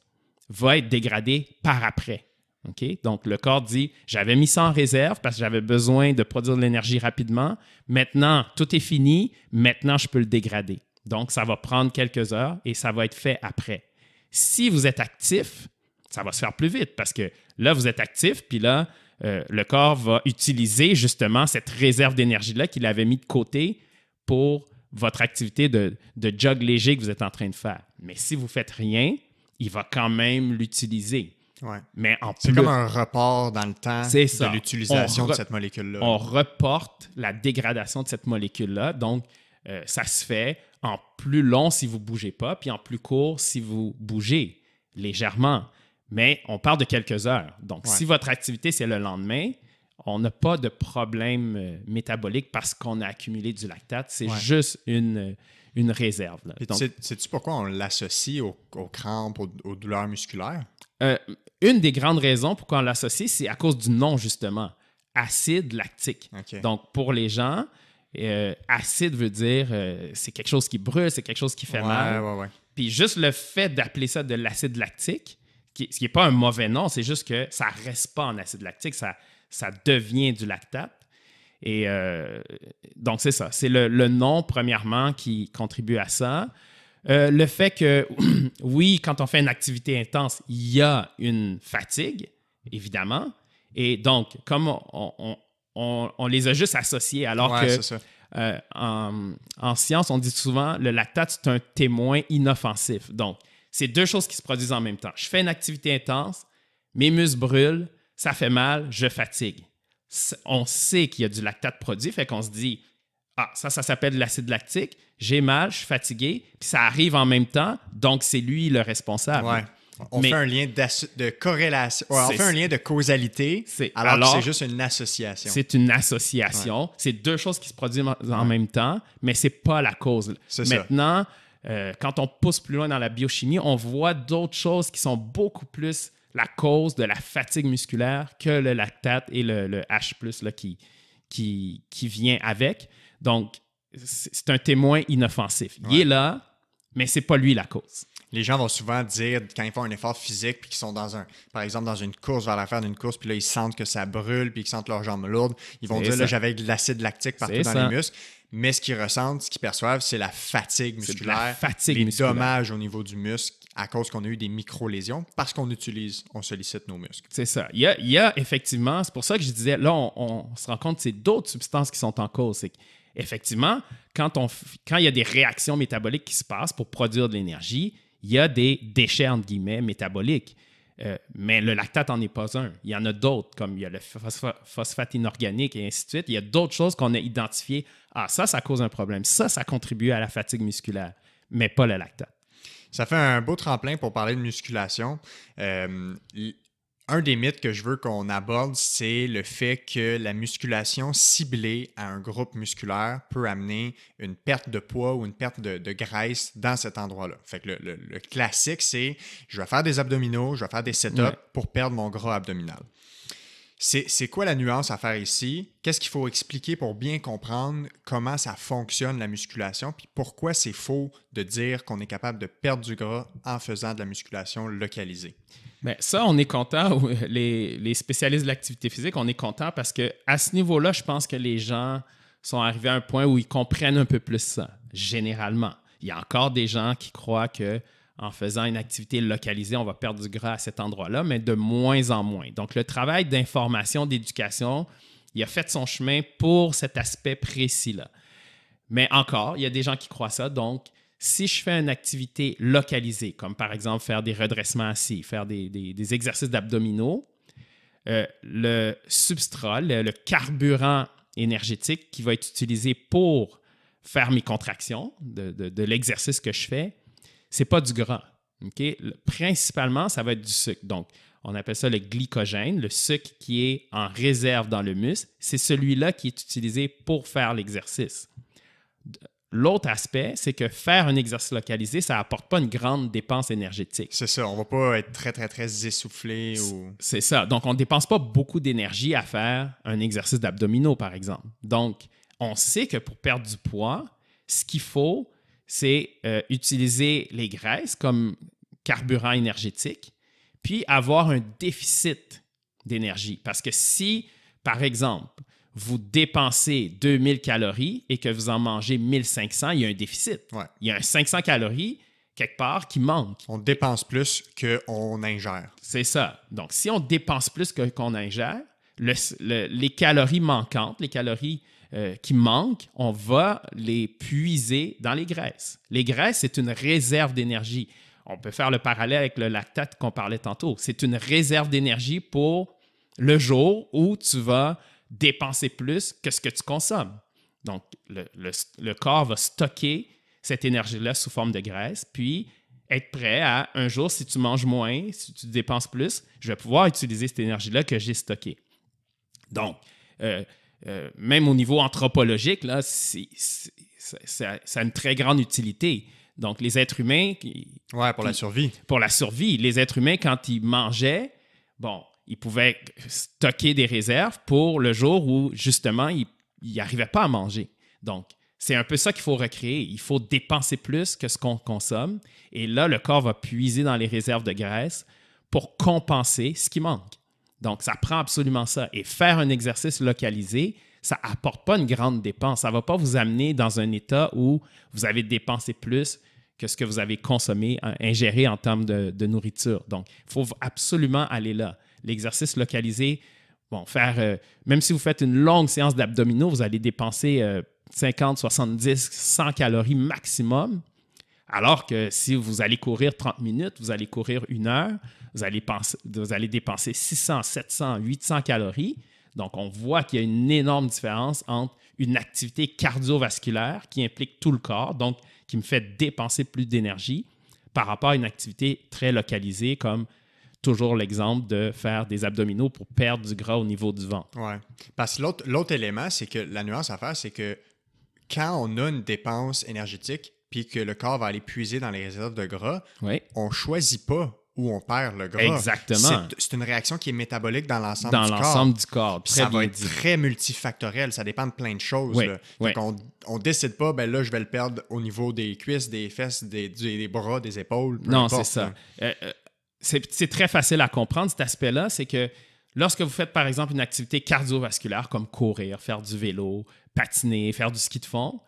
va être dégradé par après. Okay? Donc, le corps dit, j'avais mis ça en réserve parce que j'avais besoin de produire de l'énergie rapidement. Maintenant, tout est fini. Maintenant, je peux le dégrader. Donc, ça va prendre quelques heures et ça va être fait après. Si vous êtes actif, ça va se faire plus vite parce que là, vous êtes actif, puis là, le corps va utiliser justement cette réserve d'énergie-là qu'il avait mis de côté pour votre activité de jog léger que vous êtes en train de faire. Mais si vous ne faites rien, il va quand même l'utiliser. Ouais. Mais c'est comme un report dans le temps de l'utilisation de cette molécule-là. On reporte la dégradation de cette molécule-là. Donc, ça se fait en plus long si vous ne bougez pas, puis en plus court si vous bougez légèrement. Mais on parle de quelques heures. Donc, si votre activité, c'est le lendemain, on n'a pas de problème métabolique parce qu'on a accumulé du lactate. C'est juste une réserve. Là. Donc, sais-tu pourquoi on l'associe aux crampes, aux douleurs musculaires? Une des grandes raisons pourquoi on l'associe, c'est à cause du nom, justement. Acide lactique. Okay. Donc, pour les gens, acide veut dire c'est quelque chose qui brûle, c'est quelque chose qui fait mal. Ouais. Puis juste le fait d'appeler ça de l'acide lactique, ce qui n'est pas un mauvais nom, c'est juste que ça ne reste pas en acide lactique, ça devient du lactate. Et donc, c'est ça. C'est le nom, premièrement, qui contribue à ça. Le fait que, oui, quand on fait une activité intense, il y a une fatigue, évidemment. Et donc, comme on les a juste associés, alors que c'est ça. En science, on dit souvent le lactate, c'est un témoin inoffensif. Donc, c'est deux choses qui se produisent en même temps. Je fais une activité intense, mes muscles brûlent, ça fait mal, je fatigue. On sait qu'il y a du lactate produit, fait qu'on se dit ça s'appelle de l'acide lactique, j'ai mal, je suis fatigué, puis ça arrive en même temps, donc c'est lui le responsable. Ouais. On fait un lien de corrélation, on fait un lien de causalité, alors que c'est juste une association. C'est une association. Ouais. C'est deux choses qui se produisent en même temps, mais ce n'est pas la cause. Maintenant, quand on pousse plus loin dans la biochimie, on voit d'autres choses qui sont beaucoup plus la cause de la fatigue musculaire que le lactate et le H+, là, qui vient avec. Donc, c'est un témoin inoffensif. Il est là, mais ce n'est pas lui la cause. Les gens vont souvent dire, quand ils font un effort physique, puis qu'ils sont par exemple, dans une course, vers la fin d'une course, puis là, ils sentent que ça brûle, puis qu'ils sentent leurs jambes lourdes, ils vont dire, là, j'avais de l'acide lactique partout dans les muscles. Mais ce qu'ils ressentent, ce qu'ils perçoivent, c'est la fatigue musculaire, les dommages au niveau du muscle à cause qu'on a eu des micro-lésions parce qu'on sollicite nos muscles. C'est ça. Il y a effectivement, c'est pour ça que je disais, là, on se rend compte que c'est d'autres substances qui sont en cause. C'est qu'effectivement, quand il y a des réactions métaboliques qui se passent pour produire de l'énergie, il y a des déchets, entre guillemets, métaboliques. Mais le lactate n'en est pas un. Il y en a d'autres, comme il y a le phosphate inorganique et ainsi de suite. Il y a d'autres choses qu'on a identifiées. Ça cause un problème. Ça contribue à la fatigue musculaire, mais pas le lactate. Ça fait un beau tremplin pour parler de musculation. Un des mythes que je veux qu'on aborde, c'est le fait que la musculation ciblée à un groupe musculaire peut amener une perte de poids ou une perte de graisse dans cet endroit-là. Fait que le classique, c'est je vais faire des abdominaux, je vais faire des sit-ups pour perdre mon gras abdominal. C'est quoi la nuance à faire ici? Qu'est-ce qu'il faut expliquer pour bien comprendre comment ça fonctionne la musculation? Puis pourquoi c'est faux de dire qu'on est capable de perdre du gras en faisant de la musculation localisée? Bien, ça, on est content. Les spécialistes de l'activité physique, on est content parce qu'à ce niveau-là, je pense que les gens sont arrivés à un point où ils comprennent un peu plus ça, généralement. Il y a encore des gens qui croient que en faisant une activité localisée, on va perdre du gras à cet endroit-là, mais de moins en moins. Donc, le travail d'information, d'éducation, il a fait son chemin pour cet aspect précis-là. Mais encore, il y a des gens qui croient ça. Donc, si je fais une activité localisée, comme par exemple faire des redressements assis, faire des exercices d'abdominaux, le substrat, le carburant énergétique qui va être utilisé pour faire mes contractions de l'exercice que je fais, c'est pas du gras. Okay? Principalement, ça va être du sucre. Donc, on appelle ça le glycogène, le sucre qui est en réserve dans le muscle. C'est celui-là qui est utilisé pour faire l'exercice. L'autre aspect, c'est que faire un exercice localisé, ça n'apporte pas une grande dépense énergétique. C'est ça, on ne va pas être très, très, très essoufflé. C'est ça. Donc, on ne dépense pas beaucoup d'énergie à faire un exercice d'abdominaux, par exemple. Donc, on sait que pour perdre du poids, ce qu'il faut, c'est utiliser les graisses comme carburant énergétique, puis avoir un déficit d'énergie. Parce que si, par exemple, vous dépensez 2000 calories et que vous en mangez 1500, il y a un déficit. Ouais. Il y a un 500 calories quelque part qui manque. On dépense plus qu'on ingère. C'est ça. Donc, si on dépense plus qu'on ingère, les calories manquantes, les calories qui manquent, on va les puiser dans les graisses. Les graisses, c'est une réserve d'énergie. On peut faire le parallèle avec le lactate qu'on parlait tantôt. C'est une réserve d'énergie pour le jour où tu vas dépenser plus que ce que tu consommes. Donc, le corps va stocker cette énergie-là sous forme de graisse, puis être prêt à, un jour, si tu manges moins, si tu dépenses plus, je vais pouvoir utiliser cette énergie-là que j'ai stockée. Donc, même au niveau anthropologique, là, ça a une très grande utilité. Donc, les êtres humains... Pour la survie. Pour la survie. Les êtres humains, quand ils mangeaient, ils pouvaient stocker des réserves pour le jour où, justement, ils n'arrivaient pas à manger. Donc, c'est un peu ça qu'il faut recréer. Il faut dépenser plus que ce qu'on consomme. Et là, le corps va puiser dans les réserves de graisse pour compenser ce qui manque. Donc, ça prend absolument ça. Et faire un exercice localisé, ça n'apporte pas une grande dépense. Ça ne va pas vous amener dans un état où vous avez dépensé plus que ce que vous avez consommé, ingéré en termes de nourriture. Donc, il faut absolument aller là. L'exercice localisé, même si vous faites une longue séance d'abdominaux, vous allez dépenser 50, 70, 100 calories maximum. Alors que si vous allez courir 30 minutes, vous allez courir 1 heure, vous allez dépenser 600, 700, 800 calories. Donc, on voit qu'il y a une énorme différence entre une activité cardiovasculaire qui implique tout le corps, donc qui me fait dépenser plus d'énergie, par rapport à une activité très localisée, comme toujours l'exemple de faire des abdominaux pour perdre du gras au niveau du ventre. Oui. Parce que l'autre élément, c'est que la nuance à faire, c'est que quand on a une dépense énergétique puis que le corps va aller puiser dans les réserves de gras, on ne choisit pas où on perd le gras. Exactement. C'est une réaction qui est métabolique dans l'ensemble du corps. Dans l'ensemble du corps. Puis ça va être très multifactoriel. Ça dépend de plein de choses. Donc, on ne décide pas, là, je vais le perdre au niveau des cuisses, des fesses, des bras, des épaules. Non, c'est ça. C'est très facile à comprendre, cet aspect-là. C'est que lorsque vous faites, par exemple, une activité cardiovasculaire comme courir, faire du vélo, patiner, faire du ski de fond,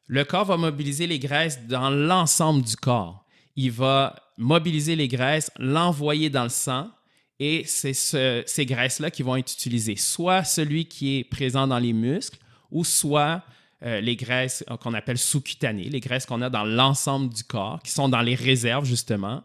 le corps va mobiliser les graisses dans l'ensemble du corps. Il va mobiliser les graisses, l'envoyer dans le sang, et c'est ces graisses-là qui vont être utilisées, soit celui qui est présent dans les muscles, ou soit les graisses qu'on appelle sous-cutanées, les graisses qu'on a dans l'ensemble du corps, qui sont dans les réserves, justement.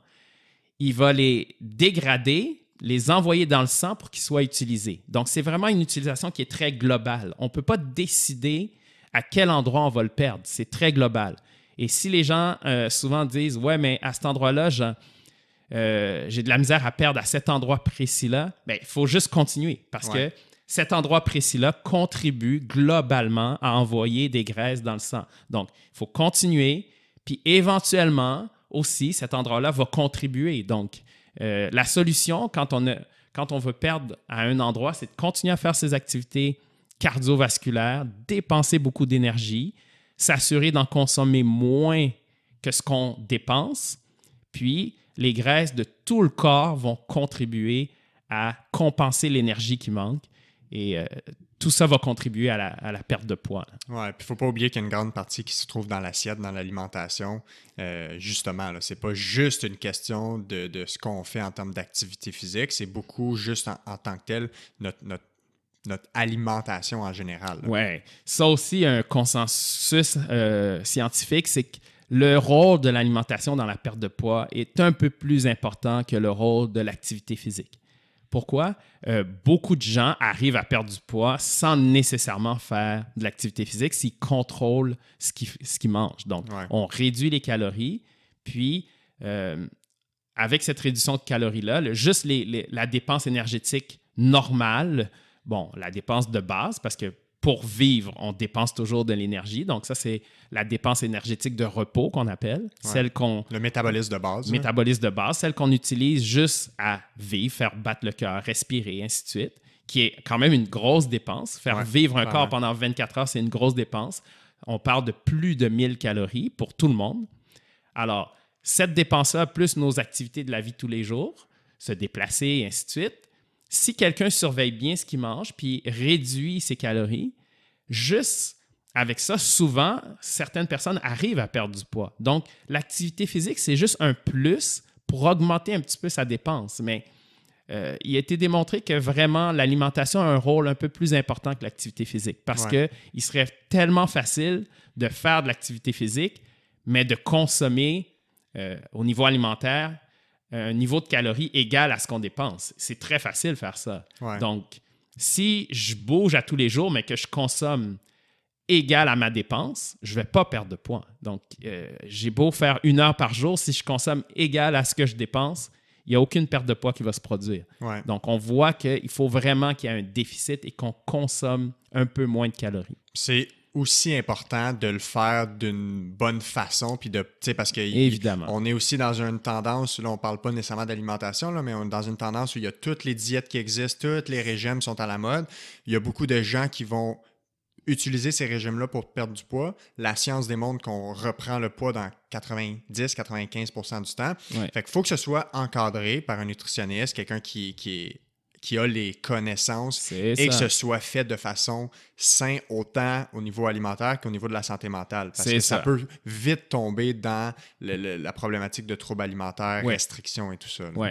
Il va les dégrader, les envoyer dans le sang pour qu'ils soient utilisés. Donc, c'est vraiment une utilisation qui est très globale. On ne peut pas décider à quel endroit on va le perdre. C'est très global. Et si les gens souvent disent « Ouais, mais à cet endroit-là, j'ai de la misère à perdre à cet endroit précis-là », il faut juste continuer parce que cet endroit précis-là contribue globalement à envoyer des graisses dans le sang. Donc, il faut continuer, puis éventuellement aussi, cet endroit-là va contribuer. Donc, la solution, quand on a quand on veut perdre à un endroit, c'est de continuer à faire ses activités cardiovasculaires, dépenser beaucoup d'énergie, s'assurer d'en consommer moins que ce qu'on dépense, puis les graisses de tout le corps vont contribuer à compenser l'énergie qui manque et tout ça va contribuer à la perte de poids. Oui, puis il ne faut pas oublier qu'il y a une grande partie qui se trouve dans l'assiette, dans l'alimentation. Justement, ce n'est pas juste une question de ce qu'on fait en termes d'activité physique, c'est beaucoup juste en tant que tel notre alimentation en général. Oui, ça aussi, un consensus scientifique, c'est que le rôle de l'alimentation dans la perte de poids est un peu plus important que le rôle de l'activité physique. Pourquoi? Beaucoup de gens arrivent à perdre du poids sans nécessairement faire de l'activité physique s'ils contrôlent ce qu'ils mangent. Donc, on réduit les calories, puis avec cette réduction de calories-là, juste la dépense énergétique normale, la dépense de base, parce que pour vivre, on dépense toujours de l'énergie. Donc, ça, c'est la dépense énergétique de repos qu'on appelle. Celle le métabolisme de base. Métabolisme de base, celle qu'on utilise juste à vivre, faire battre le cœur, respirer, ainsi de suite, qui est quand même une grosse dépense. Faire vivre un corps pendant 24 heures, c'est une grosse dépense. On parle de plus de 1000 calories pour tout le monde. Alors, cette dépense-là, plus nos activités de la vie de tous les jours, se déplacer, et ainsi de suite, si quelqu'un surveille bien ce qu'il mange puis réduit ses calories, juste avec ça, souvent, certaines personnes arrivent à perdre du poids. Donc, l'activité physique, c'est juste un plus pour augmenter un petit peu sa dépense. Mais il a été démontré que vraiment, l'alimentation a un rôle un peu plus important que l'activité physique parce qu'il serait tellement facile de faire de l'activité physique, mais de consommer au niveau alimentaire un niveau de calories égal à ce qu'on dépense. C'est très facile de faire ça. Donc, si je bouge à tous les jours, mais que je consomme égal à ma dépense, je ne vais pas perdre de poids. Donc, j'ai beau faire 1 heure par jour, si je consomme égal à ce que je dépense, il n'y a aucune perte de poids qui va se produire. Donc, on voit qu'il faut vraiment qu'il y ait un déficit et qu'on consomme un peu moins de calories. C'est aussi important de le faire d'une bonne façon, puis parce que on est aussi dans une tendance, là on parle pas nécessairement d'alimentation, là, mais on est dans une tendance où il y a toutes les diètes qui existent, tous les régimes sont à la mode. Il y a beaucoup de gens qui vont utiliser ces régimes-là pour perdre du poids. La science démontre qu'on reprend le poids dans 90-95% du temps. Fait qu'il faut que ce soit encadré par un nutritionniste, quelqu'un qui a les connaissances et que ce soit fait de façon saine autant au niveau alimentaire qu'au niveau de la santé mentale. Parce que ça peut vite tomber dans la problématique de troubles alimentaires, restrictions et tout ça. Oui.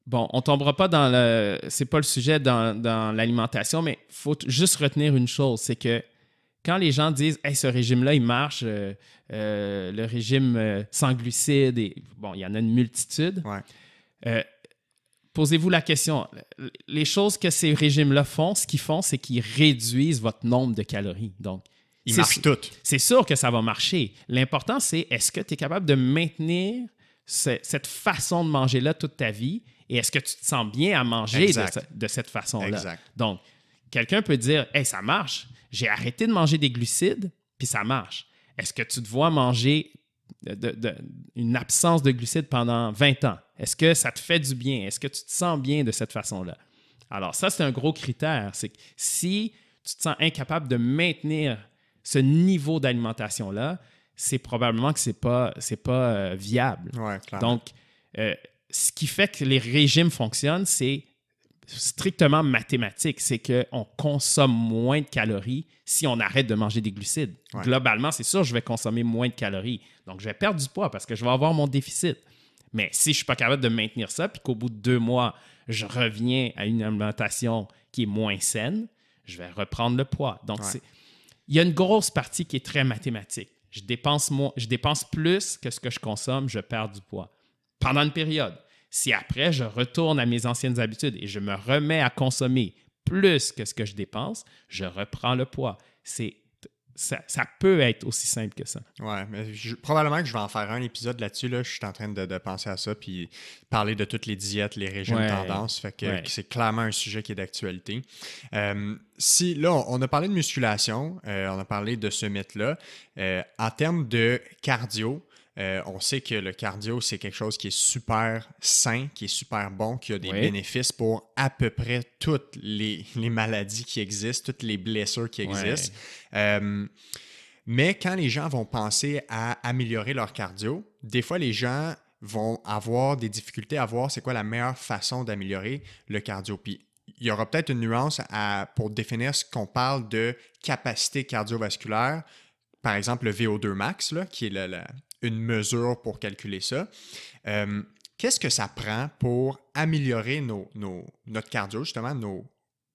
Bon, on ne tombera pas dans le... C'est pas le sujet dans l'alimentation, mais il faut juste retenir une chose, c'est que quand les gens disent « Hey, ce régime-là, il marche, le régime sans glucides, et il y en a une multitude. Posez-vous la question. Les choses que ces régimes-là font, ce qu'ils font, c'est qu'ils réduisent votre nombre de calories. Donc, ils marchent toutes. C'est sûr que ça va marcher. L'important, c'est est-ce que tu es capable de maintenir cette façon de manger-là toute ta vie et est-ce que tu te sens bien à manger de cette façon-là? Exact. Donc, quelqu'un peut dire « Hey, ça marche. J'ai arrêté de manger des glucides, puis ça marche. » Est-ce que tu te vois manger une absence de glucides pendant 20 ans? Est-ce que ça te fait du bien? Est-ce que tu te sens bien de cette façon-là? Alors ça, c'est un gros critère. C'est que si tu te sens incapable de maintenir ce niveau d'alimentation-là, c'est probablement que c'est pas viable. Donc, ce qui fait que les régimes fonctionnent, c'est strictement mathématique. C'est qu'on consomme moins de calories si on arrête de manger des glucides. Globalement, c'est sûr, je vais consommer moins de calories. Donc, je vais perdre du poids parce que je vais avoir mon déficit. Mais si je ne suis pas capable de maintenir ça, puis qu'au bout de 2 mois, je reviens à une alimentation qui est moins saine, je vais reprendre le poids. Donc, il y a une grosse partie qui est très mathématique. Je dépense plus que ce que je consomme, je perds du poids. Pendant une période. Si après, je retourne à mes anciennes habitudes et je me remets à consommer plus que ce que je dépense, je reprends le poids. Ça peut être aussi simple que ça. Oui, mais probablement que je vais en faire un épisode là-dessus. Là. Je suis en train de penser à ça, puis parler de toutes les diètes, les régimes tendances. Fait que c'est clairement un sujet qui est d'actualité. Là, on a parlé de musculation, on a parlé de ce mythe-là. En termes de cardio, On sait que le cardio, c'est quelque chose qui est super sain, qui est super bon, qui a des bénéfices pour à peu près toutes les maladies qui existent, toutes les blessures qui existent. Mais quand les gens vont penser à améliorer leur cardio, des fois, les gens vont avoir des difficultés à voir c'est quoi la meilleure façon d'améliorer le cardio. Puis, il y aura peut-être une nuance pour définir ce qu'on parle de capacité cardiovasculaire. Par exemple, le VO2 max, là, qui est une mesure pour calculer ça. Qu'est-ce que ça prend pour améliorer notre cardio, justement, nos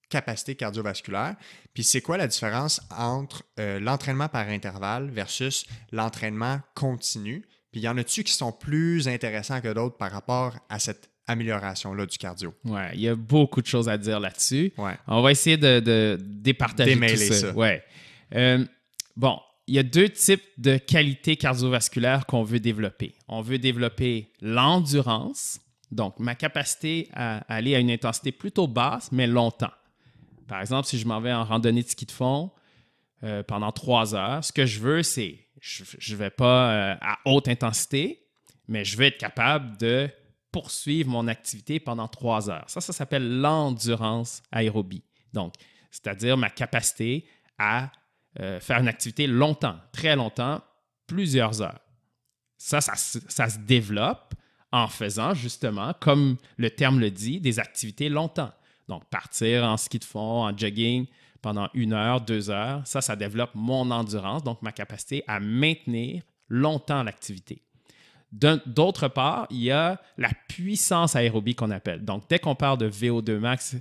capacités cardiovasculaires? Puis c'est quoi la différence entre l'entraînement par intervalle versus l'entraînement continu? Puis y en a-tu qui sont plus intéressants que d'autres par rapport à cette amélioration-là du cardio? Ouais, il y a beaucoup de choses à dire là-dessus. Ouais. On va essayer de départager démêler tout ça. ça. Ouais. Bon, il y a 2 types de qualités cardiovasculaires qu'on veut développer. On veut développer l'endurance, donc ma capacité à aller à une intensité plutôt basse, mais longtemps. Par exemple, si je m'en vais en randonnée de ski de fond pendant 3 heures, ce que je veux, c'est, je ne vais pas à haute intensité, mais je veux être capable de poursuivre mon activité pendant 3 heures. Ça s'appelle l'endurance aérobie. Donc, c'est-à-dire ma capacité à faire une activité longtemps, très longtemps, plusieurs heures. Ça se développe en faisant justement, comme le terme le dit, des activités longtemps. Donc, partir en ski de fond, en jogging pendant 1 heure, 2 heures, ça développe mon endurance, donc ma capacité à maintenir longtemps l'activité. D'autre part, il y a la puissance aérobie qu'on appelle. Donc, dès qu'on parle de VO2 max,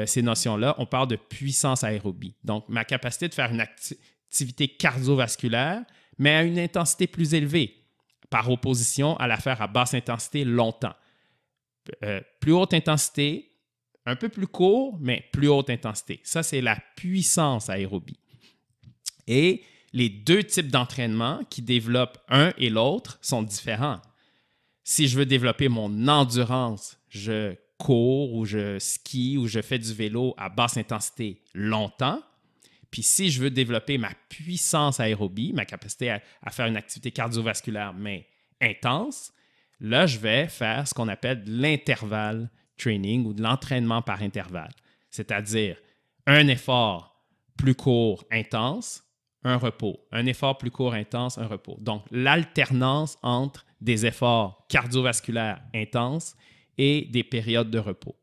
ces notions-là, on parle de puissance aérobie. Donc, ma capacité de faire une activité cardiovasculaire, mais à une intensité plus élevée, par opposition à la faire à basse intensité longtemps. Plus haute intensité, un peu plus court, mais plus haute intensité. Ça, c'est la puissance aérobie. Et les 2 types d'entraînement qui développent un et l'autre sont différents. Si je veux développer mon endurance, je cours ou je skie ou je fais du vélo à basse intensité longtemps. Puis si je veux développer ma puissance aérobie, ma capacité à faire une activité cardiovasculaire, mais intense, là, je vais faire ce qu'on appelle de l'intervalle training ou de l'entraînement par intervalle. C'est-à-dire un effort plus court, intense, un repos. Un effort plus court, intense, un repos. Donc, l'alternance entre des efforts cardiovasculaires intenses et des périodes de repos.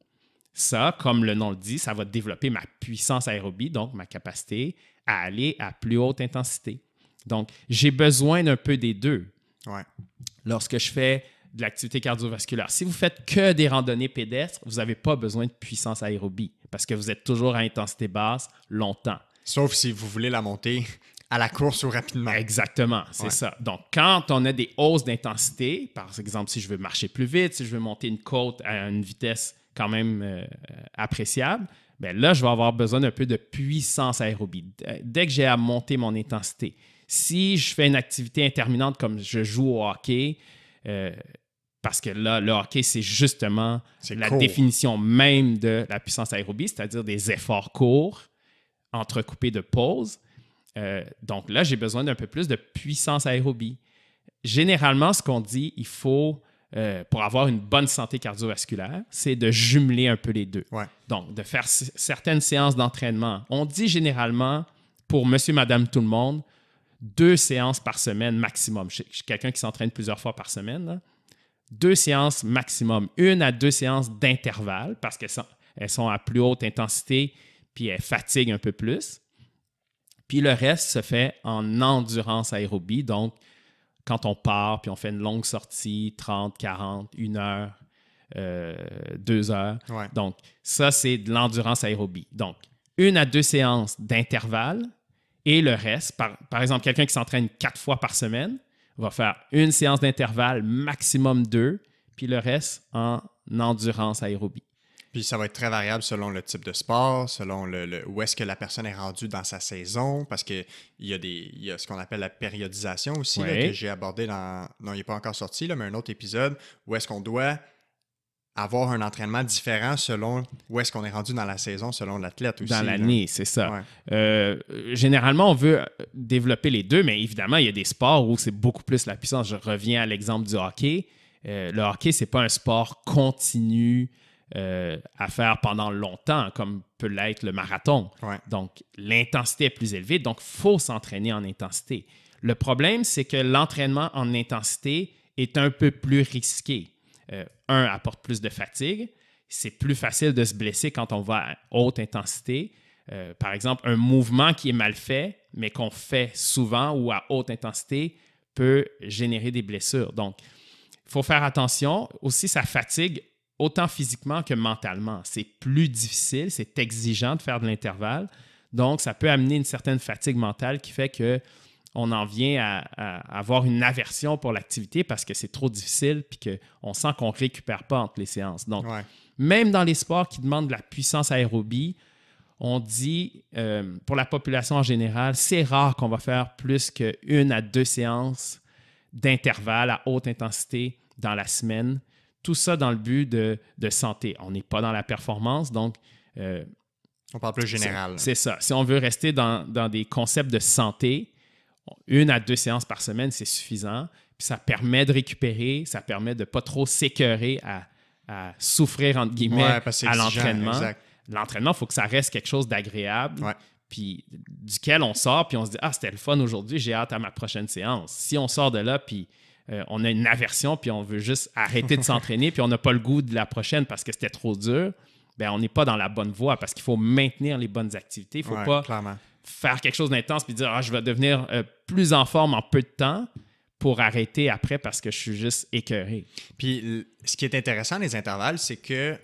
Ça, comme le nom le dit, ça va développer ma puissance aérobie, donc ma capacité à aller à plus haute intensité. Donc, j'ai besoin d'un peu des deux. Ouais. Lorsque je fais de l'activité cardiovasculaire. Si vous faites que des randonnées pédestres, vous n'avez pas besoin de puissance aérobie parce que vous êtes toujours à intensité basse longtemps. Sauf si vous voulez la monter à la course ou rapidement. Exactement, c'est ça. Donc, quand on a des hausses d'intensité, par exemple, si je veux marcher plus vite, si je veux monter une côte à une vitesse quand même appréciable, bien là, je vais avoir besoin d'un peu de puissance aérobie. Dès que j'ai à monter mon intensité. Si je fais une activité interminante comme je joue au hockey, parce que là, le hockey, c'est justement la définition même de la puissance aérobie, c'est-à-dire des efforts courts entrecoupés de pauses. Donc là, j'ai besoin d'un peu plus de puissance aérobie. Généralement, ce qu'on dit, il faut, pour avoir une bonne santé cardiovasculaire, c'est de jumeler un peu les deux. Ouais. Donc, de faire certaines séances d'entraînement. On dit généralement, pour monsieur, madame, tout le monde, 2 séances par semaine maximum. Je suis quelqu'un qui s'entraîne plusieurs fois par semaine. Là. 2 séances maximum. 1 à 2 séances d'intervalle parce qu'elles sont à plus haute intensité puis elles fatiguent un peu plus. Puis le reste se fait en endurance aérobie. Donc, quand on part puis on fait une longue sortie, 30, 40, 1 heure, 2 heures. Ouais. Donc, ça, c'est de l'endurance aérobie. Donc, 1 à 2 séances d'intervalle. Et le reste, par exemple, quelqu'un qui s'entraîne 4 fois par semaine va faire 1 séance d'intervalle, maximum 2, puis le reste en endurance aérobie. Puis ça va être très variable selon le type de sport, selon où est-ce que la personne est rendue dans sa saison, parce qu'il y a ce qu'on appelle la périodisation aussi, là, que j'ai abordé non, il n'est pas encore sorti, là, mais un autre épisode, où est-ce qu'on doit avoir un entraînement différent selon où est-ce qu'on est rendu dans la saison, selon l'athlète aussi. Dans l'année, c'est ça. Ouais. Généralement, on veut développer les deux, mais évidemment, il y a des sports où c'est beaucoup plus la puissance. Je reviens à l'exemple du hockey. Le hockey, c'est pas un sport continu à faire pendant longtemps, comme peut l'être le marathon. Ouais. Donc, l'intensité est plus élevée, donc il faut s'entraîner en intensité. Le problème, c'est que l'entraînement en intensité est un peu plus risqué. Apporte plus de fatigue. C'est plus facile de se blesser quand on va à haute intensité. Par exemple, un mouvement qui est mal fait, mais qu'on fait souvent ou à haute intensité, peut générer des blessures. Donc, il faut faire attention. Aussi, ça fatigue autant physiquement que mentalement. C'est plus difficile, c'est exigeant de faire de l'intervalle. Donc, ça peut amener une certaine fatigue mentale qui fait qu'on en vient à avoir une aversion pour l'activité parce que c'est trop difficile puis qu'on sent qu'on ne récupère pas entre les séances. Donc, même dans les sports qui demandent de la puissance aérobie, on dit, pour la population en général, c'est rare qu'on va faire plus qu'1 à 2 séances d'intervalle à haute intensité dans la semaine. Tout ça dans le but de santé. On n'est pas dans la performance, donc... on parle plus général. C'est ça. Si on veut rester dans des concepts de santé, 1 à 2 séances par semaine, c'est suffisant. Puis ça permet de récupérer, ça permet de ne pas trop s'écœurer à souffrir, entre guillemets, à l'entraînement. Exact. L'entraînement, il faut que ça reste quelque chose d'agréable, puis duquel on sort, puis on se dit « Ah, c'était le fun aujourd'hui, j'ai hâte à ma prochaine séance. » Si on sort de là, puis on a une aversion, puis on veut juste arrêter de s'entraîner, puis on n'a pas le goût de la prochaine parce que c'était trop dur, bien, on n'est pas dans la bonne voie parce qu'il faut maintenir les bonnes activités. Il ne faut pas faire quelque chose d'intense puis dire « Ah, je vais devenir plus en forme en peu de temps » pour arrêter après parce que je suis juste écœuré. Puis, ce qui est intéressant des intervalles, c'est que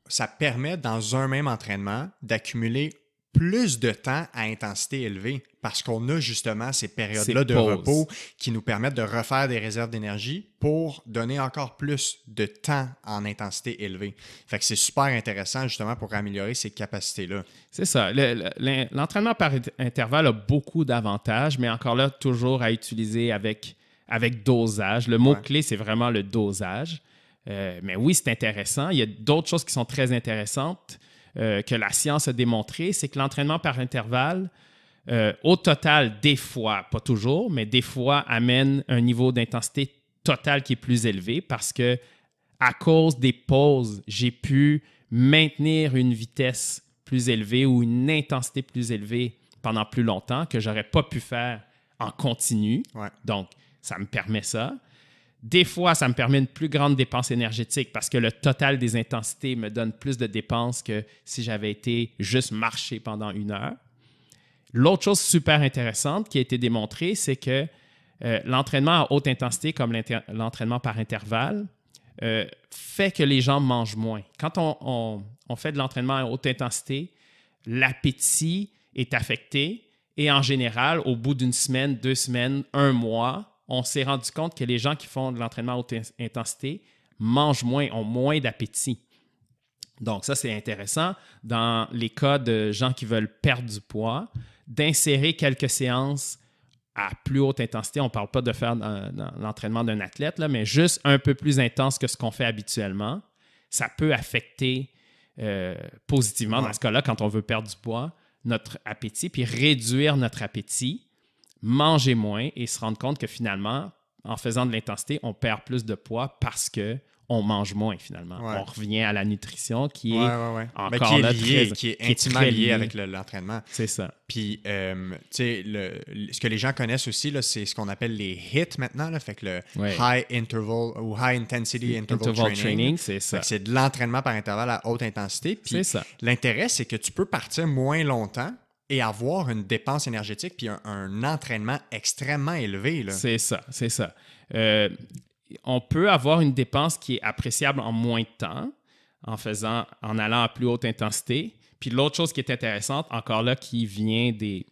ça permet, dans un même entraînement, d'accumuler plus de temps à intensité élevée parce qu'on a justement ces périodes-là de repos qui nous permettent de refaire des réserves d'énergie pour donner encore plus de temps en intensité élevée. Fait que c'est super intéressant justement pour améliorer ces capacités-là. C'est ça. L'entraînement par intervalle a beaucoup d'avantages, mais encore là, toujours à utiliser avec dosage. Le mot-clé, c'est vraiment le dosage. Mais oui, c'est intéressant. Il y a d'autres choses qui sont très intéressantes que la science a démontré, c'est que l'entraînement par intervalle, au total, des fois, pas toujours, mais des fois, amène un niveau d'intensité totale qui est plus élevé parce que à cause des pauses, j'ai pu maintenir une vitesse plus élevée ou une intensité plus élevée pendant plus longtemps que j'aurais pas pu faire en continu. Donc, ça me permet ça. Des fois, ça me permet une plus grande dépense énergétique parce que le total des intensités me donne plus de dépenses que si j'avais été juste marcher pendant 1 heure. L'autre chose super intéressante qui a été démontrée, c'est que l'entraînement à haute intensité, comme l'entraînement par intervalle, fait que les gens mangent moins. Quand on fait de l'entraînement à haute intensité, l'appétit est affecté et en général, au bout d'1 semaine, 2 semaines, 1 mois, on s'est rendu compte que les gens qui font de l'entraînement à haute intensité mangent moins, ont moins d'appétit. Donc ça, c'est intéressant. Dans les cas de gens qui veulent perdre du poids, d'insérer quelques séances à plus haute intensité. On ne parle pas de faire dans l'entraînement d'un athlète, là, mais juste un peu plus intense que ce qu'on fait habituellement. Ça peut affecter positivement, dans ce cas-là, quand on veut perdre du poids, notre appétit, puis réduire notre appétit, manger moins et se rendre compte que finalement, en faisant de l'intensité, on perd plus de poids parce qu'on mange moins finalement. On revient à la nutrition qui est encore qui est là lié, très, qui est intimement lié avec l'entraînement. C'est ça. Puis, tu sais, ce que les gens connaissent aussi, là, c'est ce qu'on appelle les HIIT maintenant. Là, fait que le High Interval ou High Intensity Interval Training. C'est ça. C'est de l'entraînement par intervalle à haute intensité. Puis, l'intérêt, c'est que tu peux partir moins longtemps et avoir une dépense énergétique puis un entraînement extrêmement élevé. Là. C'est ça. On peut avoir une dépense qui est appréciable en moins de temps en allant à plus haute intensité. Puis l'autre chose qui est intéressante, encore là, qui vient des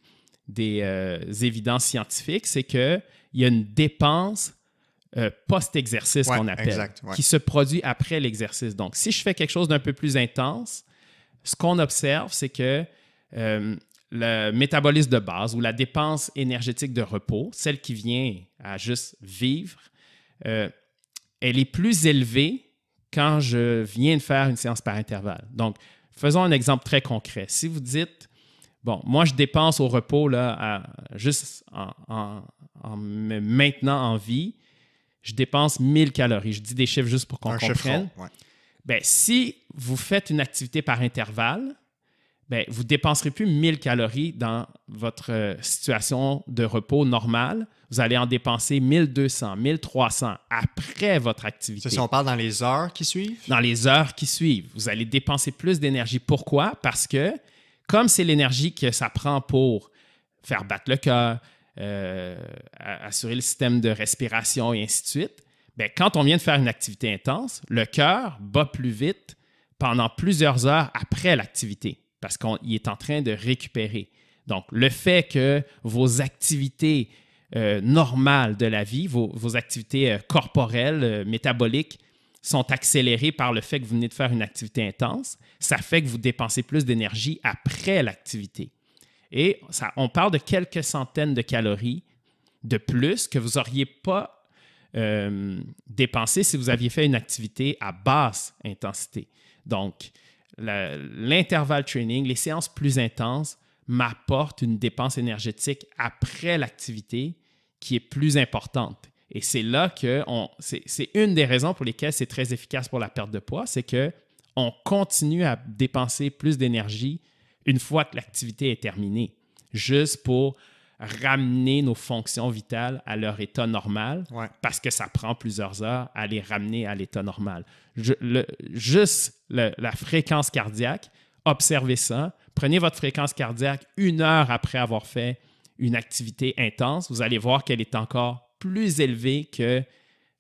évidences scientifiques, c'est qu'il y a une dépense post-exercice qu'on appelle, qui se produit après l'exercice. Donc, si je fais quelque chose d'un peu plus intense, ce qu'on observe, c'est que le métabolisme de base ou la dépense énergétique de repos, celle qui vient à juste vivre, elle est plus élevée quand je viens de faire une séance par intervalle. Donc, faisons un exemple très concret. Si vous dites, bon, moi, je dépense au repos là, juste en me maintenant en vie, je dépense 1000 calories. Je dis des chiffres juste pour qu'on comprenne. Ouais. Bien, si vous faites une activité par intervalle, bien, vous ne dépenserez plus 1000 calories dans votre situation de repos normale. Vous allez en dépenser 1200, 1300 après votre activité. C'est si on parle dans les heures qui suivent? Dans les heures qui suivent. Vous allez dépenser plus d'énergie. Pourquoi? Parce que comme c'est l'énergie que ça prend pour faire battre le cœur, assurer le système de respiration et ainsi de suite, bien, quand on vient de faire une activité intense, le cœur bat plus vite pendant plusieurs heures après l'activité parce qu'il est en train de récupérer. Donc, le fait que vos activités normales de la vie, vos activités corporelles, métaboliques, sont accélérées par le fait que vous venez de faire une activité intense, ça fait que vous dépensez plus d'énergie après l'activité. Et on parle de quelques centaines de calories de plus que vous n'auriez pas dépensé si vous aviez fait une activité à basse intensité. Donc, l'intervalle training, les séances plus intenses m'apportent une dépense énergétique après l'activité qui est plus importante. Et c'est là que c'est une des raisons pour lesquelles c'est très efficace pour la perte de poids, c'est qu'on continue à dépenser plus d'énergie une fois que l'activité est terminée, juste pour ramener nos fonctions vitales à leur état normal, parce que ça prend plusieurs heures à les ramener à l'état normal. La fréquence cardiaque, observez ça. Prenez votre fréquence cardiaque 1 heure après avoir fait une activité intense. Vous allez voir qu'elle est encore plus élevée que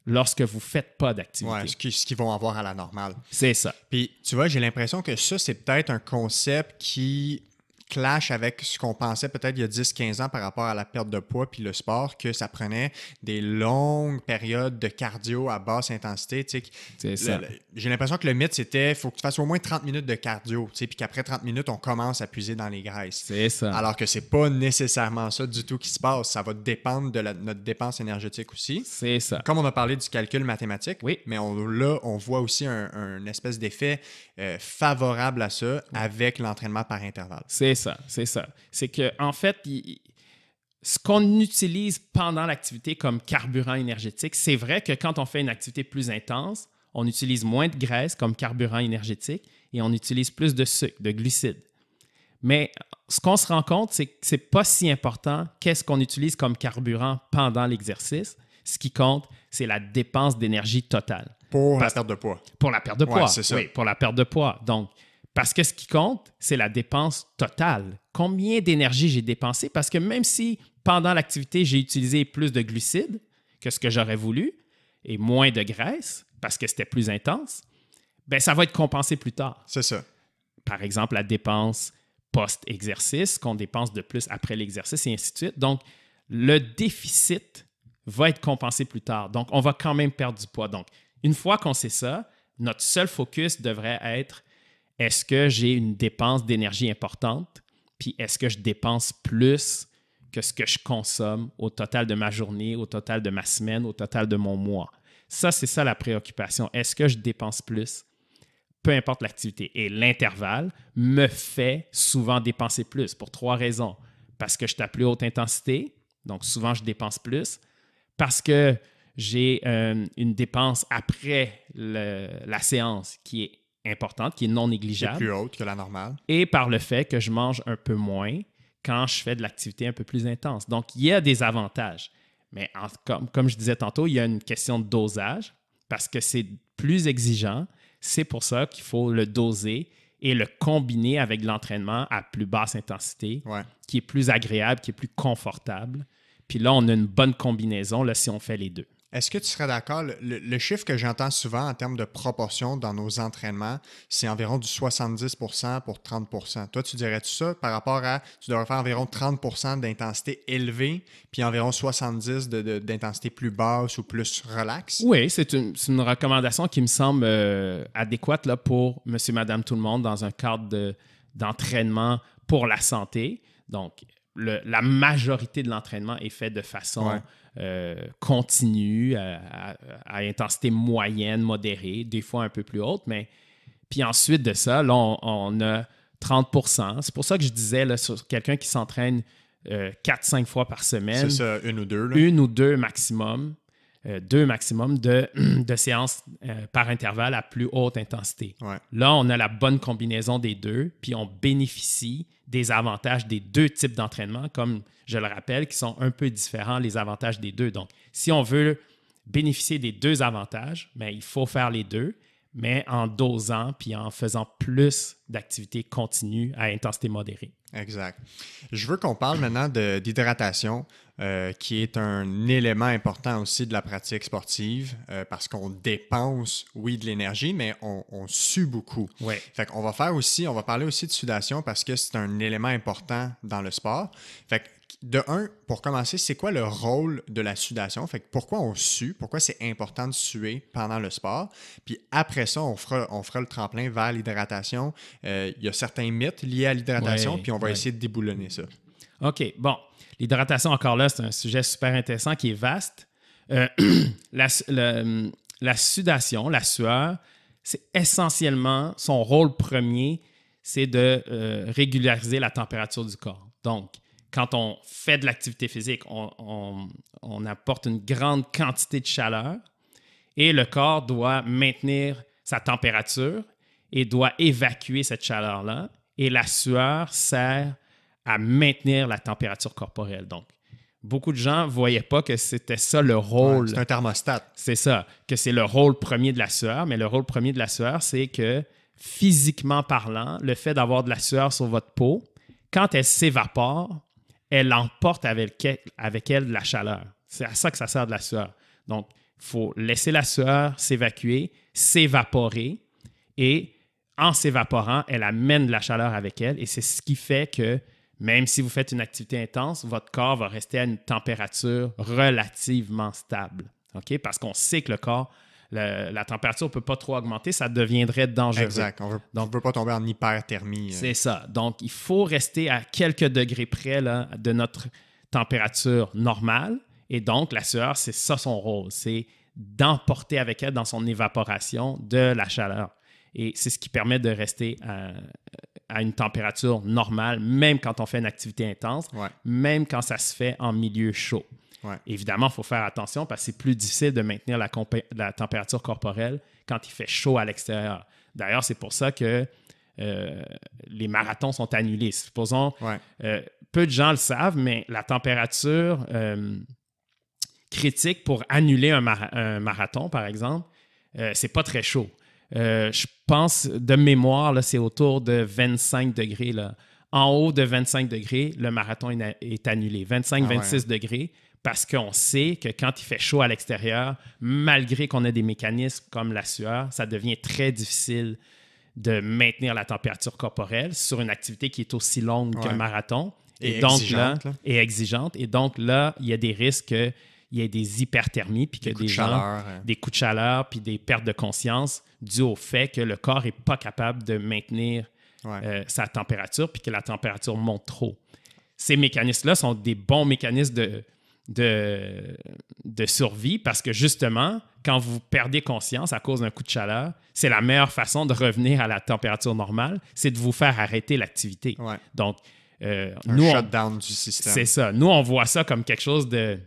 lorsque vous ne faites pas d'activité. Oui, ce qu'ils vont avoir à la normale. C'est ça. Puis, tu vois, j'ai l'impression que ça, c'est peut-être un concept qui clash avec ce qu'on pensait peut-être il y a 10-15 ans par rapport à la perte de poids puis le sport, que ça prenait des longues périodes de cardio à basse intensité. Tu sais, c'est ça. J'ai l'impression que le mythe, c'était faut que tu fasses au moins 30 minutes de cardio, tu sais, puis qu'après 30 minutes, on commence à puiser dans les graisses. C'est ça. Alors que c'est pas nécessairement ça du tout qui se passe. Ça va dépendre de notre dépense énergétique aussi. C'est ça. Comme on a parlé du calcul mathématique, oui. Mais on voit aussi un espèce d'effet favorable à ça avec l'entraînement par intervalle. C'est ça. C'est qu'en fait, ce qu'on utilise pendant l'activité comme carburant énergétique, c'est vrai que quand on fait une activité plus intense, on utilise moins de graisse comme carburant énergétique et on utilise plus de sucre, de glucides. Mais ce qu'on se rend compte, c'est que ce n'est pas si important qu'est-ce qu'on utilise comme carburant pendant l'exercice. Ce qui compte, c'est la dépense d'énergie totale. Pour la perte de poids. Pour la perte de poids, c'est ça. Oui, pour la perte de poids. Donc, parce que ce qui compte, c'est la dépense totale. Combien d'énergie j'ai dépensé? Parce que même si pendant l'activité, j'ai utilisé plus de glucides que ce que j'aurais voulu et moins de graisse parce que c'était plus intense, bien, ça va être compensé plus tard. C'est ça. Par exemple, la dépense post-exercice, qu'on dépense de plus après l'exercice et ainsi de suite. Donc, le déficit va être compensé plus tard. Donc, on va quand même perdre du poids. Donc, une fois qu'on sait ça, notre seul focus devrait être est-ce que j'ai une dépense d'énergie importante? Puis est-ce que je dépense plus que ce que je consomme au total de ma journée, au total de ma semaine, au total de mon mois? Ça, c'est ça la préoccupation. Est-ce que je dépense plus? Peu importe l'activité. Et l'intervalle me fait souvent dépenser plus pour 3 raisons. Parce que je suis à plus haute intensité, donc souvent je dépense plus. Parce que j'ai une dépense après la séance qui est importante, qui est non négligeable. Qui est plus haute que la normale. Et par le fait que je mange un peu moins quand je fais de l'activité un peu plus intense. Donc, il y a des avantages. Mais comme je disais tantôt, il y a une question de dosage parce que c'est plus exigeant. C'est pour ça qu'il faut le doser et le combiner avec l'entraînement à plus basse intensité, qui est plus agréable, qui est plus confortable. Puis là, on a une bonne combinaison là, si on fait les deux. Est-ce que tu serais d'accord? Le chiffre que j'entends souvent en termes de proportion dans nos entraînements, c'est environ du 70% pour 30%. Toi, tu dirais-tu ça par rapport à tu devrais faire environ 30% d'intensité élevée puis environ 70% d'intensité plus basse ou plus relaxe? Oui, c'est une recommandation qui me semble adéquate là, pour monsieur, madame, tout le monde dans un cadre d'entraînement pour la santé. Donc, la majorité de l'entraînement est fait de façon continue, à intensité moyenne, modérée, des fois un peu plus haute. Mais puis ensuite de ça, là, on a 30%. C'est pour ça que je disais, là, sur quelqu'un qui s'entraîne 4-5 fois par semaine. C'est ça, une ou deux. Là. Une ou deux maximum. Deux maximum de séances par intervalle à plus haute intensité. Ouais. Là, on a la bonne combinaison des deux, puis on bénéficie des avantages des deux types d'entraînement, comme je le rappelle, qui sont un peu différents, les avantages des deux. Donc, si on veut bénéficier des deux avantages, bien, il faut faire les deux, mais en dosant puis en faisant plus d'activités continues à intensité modérée. Exact. Je veux qu'on parle maintenant d'hydratation, qui est un élément important aussi de la pratique sportive, parce qu'on dépense, oui, de l'énergie, mais on sue beaucoup. Ouais. Fait qu'on va parler aussi de sudation parce que c'est un élément important dans le sport. Fait que de un, pour commencer, c'est quoi le rôle de la sudation? Fait que pourquoi on sue? Pourquoi c'est important de suer pendant le sport? Puis après ça, on fera le tremplin vers l'hydratation. Il y a certains mythes liés à l'hydratation, puis on va essayer de déboulonner ça. OK. Bon. L'hydratation, encore là, c'est un sujet super intéressant qui est vaste. La sudation, la sueur, c'est essentiellement son rôle premier, c'est de régulariser la température du corps. Donc, quand on fait de l'activité physique, on apporte une grande quantité de chaleur et le corps doit maintenir sa température et doit évacuer cette chaleur-là. Et la sueur sert à maintenir la température corporelle. Donc, beaucoup de gens ne voyaient pas que c'était ça le rôle. Ouais, c'est un thermostat. C'est ça, que c'est le rôle premier de la sueur. Mais le rôle premier de la sueur, c'est que physiquement parlant, le fait d'avoir de la sueur sur votre peau, quand elle s'évapore, elle emporte avec elle de la chaleur. C'est à ça que ça sert de la sueur. Donc, il faut laisser la sueur s'évacuer, s'évaporer, et en s'évaporant, elle amène de la chaleur avec elle. Et c'est ce qui fait que même si vous faites une activité intense, votre corps va rester à une température relativement stable. Okay? Parce qu'on sait que le corps, la température ne peut pas trop augmenter, ça deviendrait dangereux. Exact. On ne veut pas tomber en hyperthermie. C'est ça. Donc, il faut rester à quelques degrés près là, de notre température normale. Et donc, la sueur, c'est ça son rôle. C'est d'emporter avec elle dans son évaporation de la chaleur. Et c'est ce qui permet de rester à une température normale, même quand on fait une activité intense, même quand ça se fait en milieu chaud. Ouais. Évidemment, il faut faire attention parce que c'est plus difficile de maintenir la température corporelle quand il fait chaud à l'extérieur. D'ailleurs, c'est pour ça que les marathons sont annulés. Supposons, peu de gens le savent, mais la température critique pour annuler un marathon, par exemple, c'est pas très chaud. Je pense, de mémoire, là, c'est autour de 25 degrés. Là. En haut de 25 degrés, le marathon est annulé. 25-26 degrés, parce qu'on sait que quand il fait chaud à l'extérieur, malgré qu'on ait des mécanismes comme la sueur, ça devient très difficile de maintenir la température corporelle sur une activité qui est aussi longue qu'un marathon. Et donc exigeante. Et exigeante. Et donc là, il y a des risques qu'il y ait des hyperthermies, puis que des coups de chaleur, puis des pertes de conscience dues au fait que le corps n'est pas capable de maintenir sa température, puis que la température monte trop. Ces mécanismes-là sont des bons mécanismes de survie parce que justement, quand vous perdez conscience à cause d'un coup de chaleur, c'est la meilleure façon de revenir à la température normale, c'est de vous faire arrêter l'activité. Ouais. Donc, un shutdown du système. C'est ça. Nous, on voit ça comme quelque chose de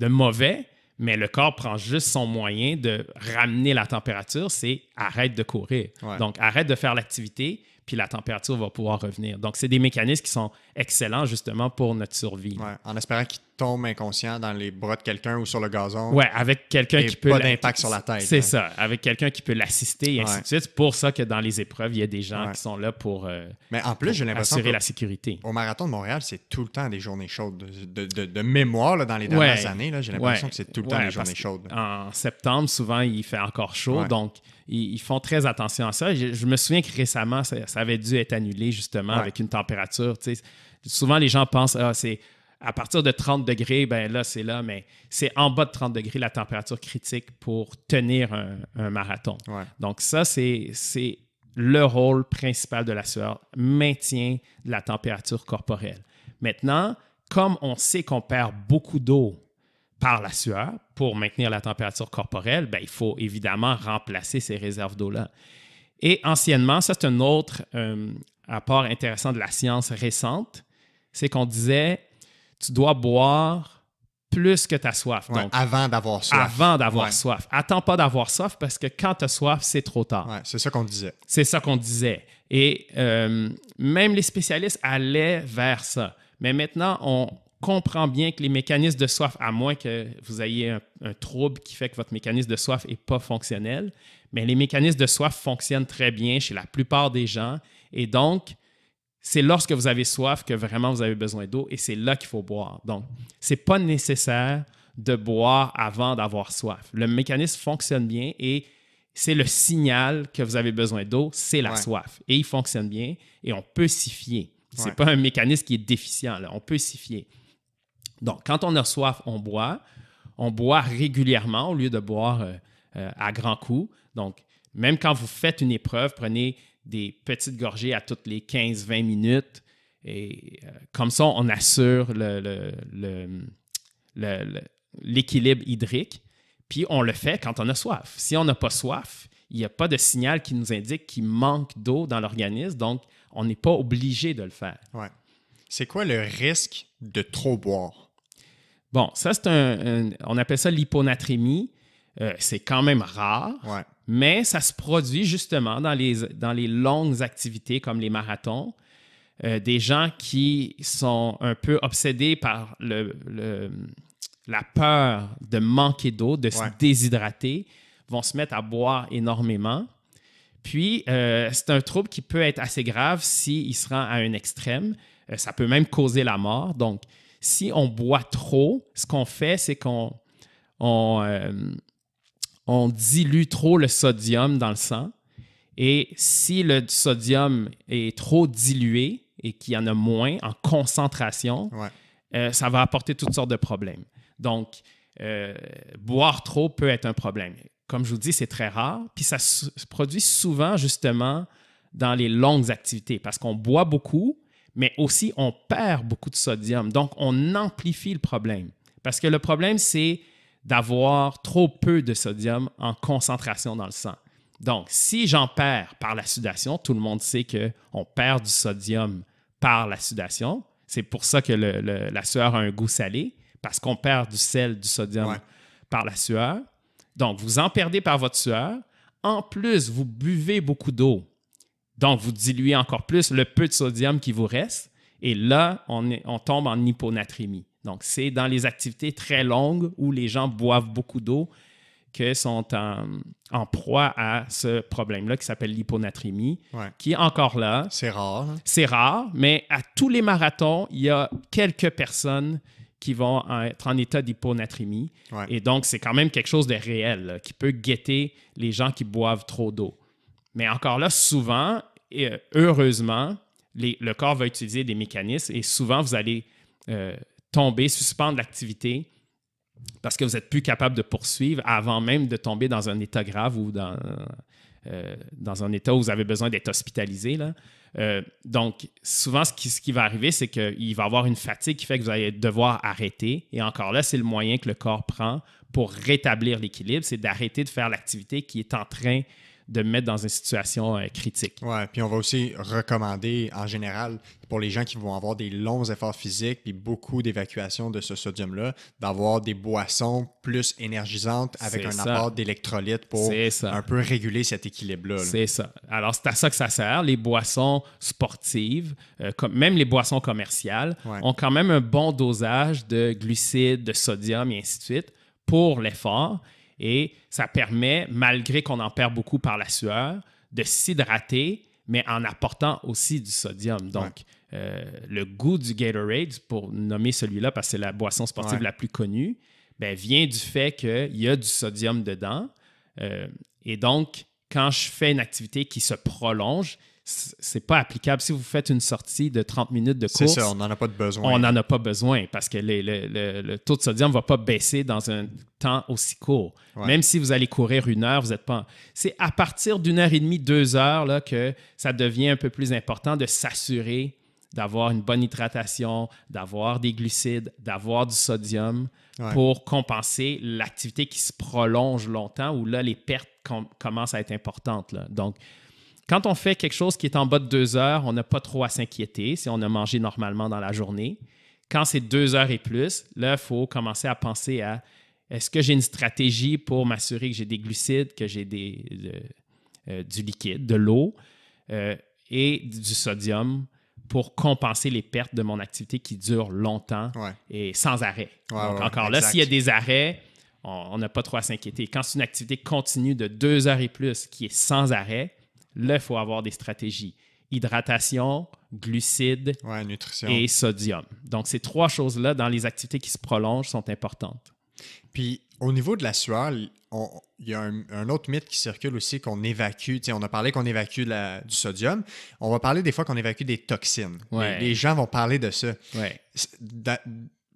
mauvais, mais le corps prend juste son moyen de ramener la température, c'est arrête de courir. Ouais. Donc, arrête de faire l'activité, puis la température va pouvoir revenir. Donc, c'est des mécanismes qui sont excellents justement pour notre survie. Ouais, en espérant qu'il tombe inconscient dans les bras de quelqu'un ou sur le gazon. Oui, avec quelqu'un qui peut... pas d'impact sur la tête. C'est ça, avec quelqu'un qui peut l'assister et ainsi de suite. C'est pour ça que dans les épreuves, il y a des gens qui sont là pour, mais en plus, j'ai l'impression assurer la sécurité. Au Marathon de Montréal, c'est tout le temps des journées chaudes. De mémoire, là, dans les dernières années, là, j'ai l'impression que c'est tout le temps des journées chaudes. En septembre, souvent, il fait encore chaud, donc ils font très attention à ça. Je me souviens que récemment, ça avait dû être annulé justement avec une température. Souvent, les gens pensent c'est à partir de 30 degrés, ben là, c'est là, mais c'est en bas de 30 degrés la température critique pour tenir un marathon. Ouais. Donc ça, c'est le rôle principal de la sueur, maintien de la température corporelle. Maintenant, comme on sait qu'on perd beaucoup d'eau par la sueur pour maintenir la température corporelle, il faut évidemment remplacer ces réserves d'eau-là. Et anciennement, ça c'est un autre apport intéressant de la science récente, c'est qu'on disait, tu dois boire plus que ta soif. Ouais, donc, avant d'avoir soif. Avant d'avoir soif. Attends pas d'avoir soif parce que quand tu as soif, c'est trop tard. Ouais, c'est ça qu'on disait. C'est ça qu'on disait. Et même les spécialistes allaient vers ça. Mais maintenant, on comprend bien que les mécanismes de soif, à moins que vous ayez un trouble qui fait que votre mécanisme de soif n'est pas fonctionnel, mais les mécanismes de soif fonctionnent très bien chez la plupart des gens. Et donc, c'est lorsque vous avez soif que vraiment vous avez besoin d'eau et c'est là qu'il faut boire. Donc, ce n'est pas nécessaire de boire avant d'avoir soif. Le mécanisme fonctionne bien et c'est le signal que vous avez besoin d'eau, c'est la soif. Et il fonctionne bien et on peut s'y fier. Ce n'est pas un mécanisme qui est déficient, là. On peut s'y fier. Donc, quand on a soif, on boit. On boit régulièrement au lieu de boire à grands coups. Donc, même quand vous faites une épreuve, prenez des petites gorgées à toutes les 15-20 minutes. Et comme ça, on assure l'équilibre hydrique. Puis, on le fait quand on a soif. Si on n'a pas soif, il n'y a pas de signal qui nous indique qu'il manque d'eau dans l'organisme. Donc, on n'est pas obligé de le faire. Ouais. C'est quoi le risque de trop boire? Bon, ça, c'est on appelle ça l'hyponatrémie. C'est quand même rare, mais ça se produit justement dans les longues activités comme les marathons. Des gens qui sont un peu obsédés par la peur de manquer d'eau, de se déshydrater, vont se mettre à boire énormément. Puis, c'est un trouble qui peut être assez grave s'il se rend à un extrême. Ça peut même causer la mort. Donc, si on boit trop, ce qu'on fait, c'est qu'on dilue trop le sodium dans le sang. Et si le sodium est trop dilué et qu'il y en a moins en concentration, ça va apporter toutes sortes de problèmes. Donc, boire trop peut être un problème. Comme je vous dis, c'est très rare. Puis ça se produit souvent, justement, dans les longues activités parce qu'on boit beaucoup, mais aussi on perd beaucoup de sodium. Donc, on amplifie le problème. Parce que le problème, c'est d'avoir trop peu de sodium en concentration dans le sang. Donc, si j'en perds par la sudation, tout le monde sait qu'on perd du sodium par la sudation. C'est pour ça que la sueur a un goût salé, parce qu'on perd du sel, du sodium par la sueur. Donc, vous en perdez par votre sueur. En plus, vous buvez beaucoup d'eau. Donc, vous diluez encore plus le peu de sodium qui vous reste. Et là, on tombe en hyponatrémie. Donc, c'est dans les activités très longues où les gens boivent beaucoup d'eau qu'ils sont en proie à ce problème-là qui s'appelle l'hyponatrémie, qui est encore là. C'est rare. Hein? C'est rare, mais à tous les marathons, il y a quelques personnes qui vont être en état d'hyponatrémie. Et donc, c'est quand même quelque chose de réel là, qui peut guetter les gens qui boivent trop d'eau. Mais encore là, souvent, et heureusement, le corps va utiliser des mécanismes et souvent, vous allez suspendre l'activité parce que vous n'êtes plus capable de poursuivre avant même de tomber dans un état grave ou dans un état où vous avez besoin d'être hospitalisé. Là. Donc, souvent, ce qui va arriver, c'est qu'il va y avoir une fatigue qui fait que vous allez devoir arrêter. Et encore là, c'est le moyen que le corps prend pour rétablir l'équilibre, c'est d'arrêter de faire l'activité qui est en train de mettre dans une situation critique. Oui, puis on va aussi recommander, en général, pour les gens qui vont avoir des longs efforts physiques puis beaucoup d'évacuation de ce sodium-là, d'avoir des boissons plus énergisantes avec un apport d'électrolytes pour un peu réguler cet équilibre-là. Là. C'est ça. Alors, c'est à ça que ça sert. Les boissons sportives, même les boissons commerciales, ont quand même un bon dosage de glucides, de sodium et ainsi de suite pour l'effort. Et ça permet, malgré qu'on en perd beaucoup par la sueur, de s'hydrater, mais en apportant aussi du sodium. Donc, le goût du Gatorade, pour nommer celui-là parce que c'est la boisson sportive la plus connue, vient du fait qu'il y a du sodium dedans. Et donc, quand je fais une activité qui se prolonge, c'est pas applicable. Si vous faites une sortie de 30 minutes de course, c'est ça, on n'en a pas de besoin. On n'en a pas besoin parce que le taux de sodium ne va pas baisser dans un temps aussi court. Ouais. Même si vous allez courir 1 heure, vous n'êtes pas... C'est à partir d'1h30, 2 heures là, que ça devient un peu plus important de s'assurer d'avoir une bonne hydratation, d'avoir des glucides, d'avoir du sodium pour compenser l'activité qui se prolonge longtemps où là, les pertes commencent à être importantes. Là. Donc, quand on fait quelque chose qui est en bas de 2 heures, on n'a pas trop à s'inquiéter si on a mangé normalement dans la journée. Quand c'est 2 heures et plus, là, il faut commencer à penser à est-ce que j'ai une stratégie pour m'assurer que j'ai des glucides, que j'ai du liquide, de l'eau et du sodium pour compenser les pertes de mon activité qui durent longtemps et sans arrêt. Donc, encore là, s'il y a des arrêts, on n'a pas trop à s'inquiéter. Quand c'est une activité continue de 2 heures et plus qui est sans arrêt, là, il faut avoir des stratégies. Hydratation, glucides nutrition et sodium. Donc, ces 3 choses-là, dans les activités qui se prolongent, sont importantes. Puis, au niveau de la sueur, il y a un autre mythe qui circule aussi qu'on évacue. On a parlé qu'on évacue du sodium. On va parler des fois qu'on évacue des toxines. Les gens vont parler de ça.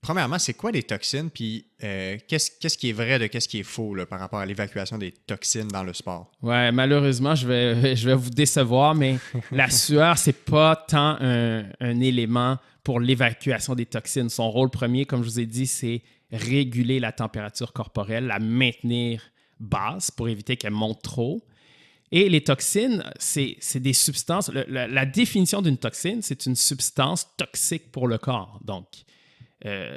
Premièrement, c'est quoi les toxines? Puis, qu'est-ce qui est vrai de qu'est-ce qui est faux là, par rapport à l'évacuation des toxines dans le sport? Oui, malheureusement, je vais vous décevoir, mais la sueur, c'est pas tant un élément pour l'évacuation des toxines. Son rôle premier, comme je vous ai dit, c'est réguler la température corporelle, la maintenir basse pour éviter qu'elle monte trop. Et les toxines, c'est des substances... La définition d'une toxine, c'est une substance toxique pour le corps. Donc,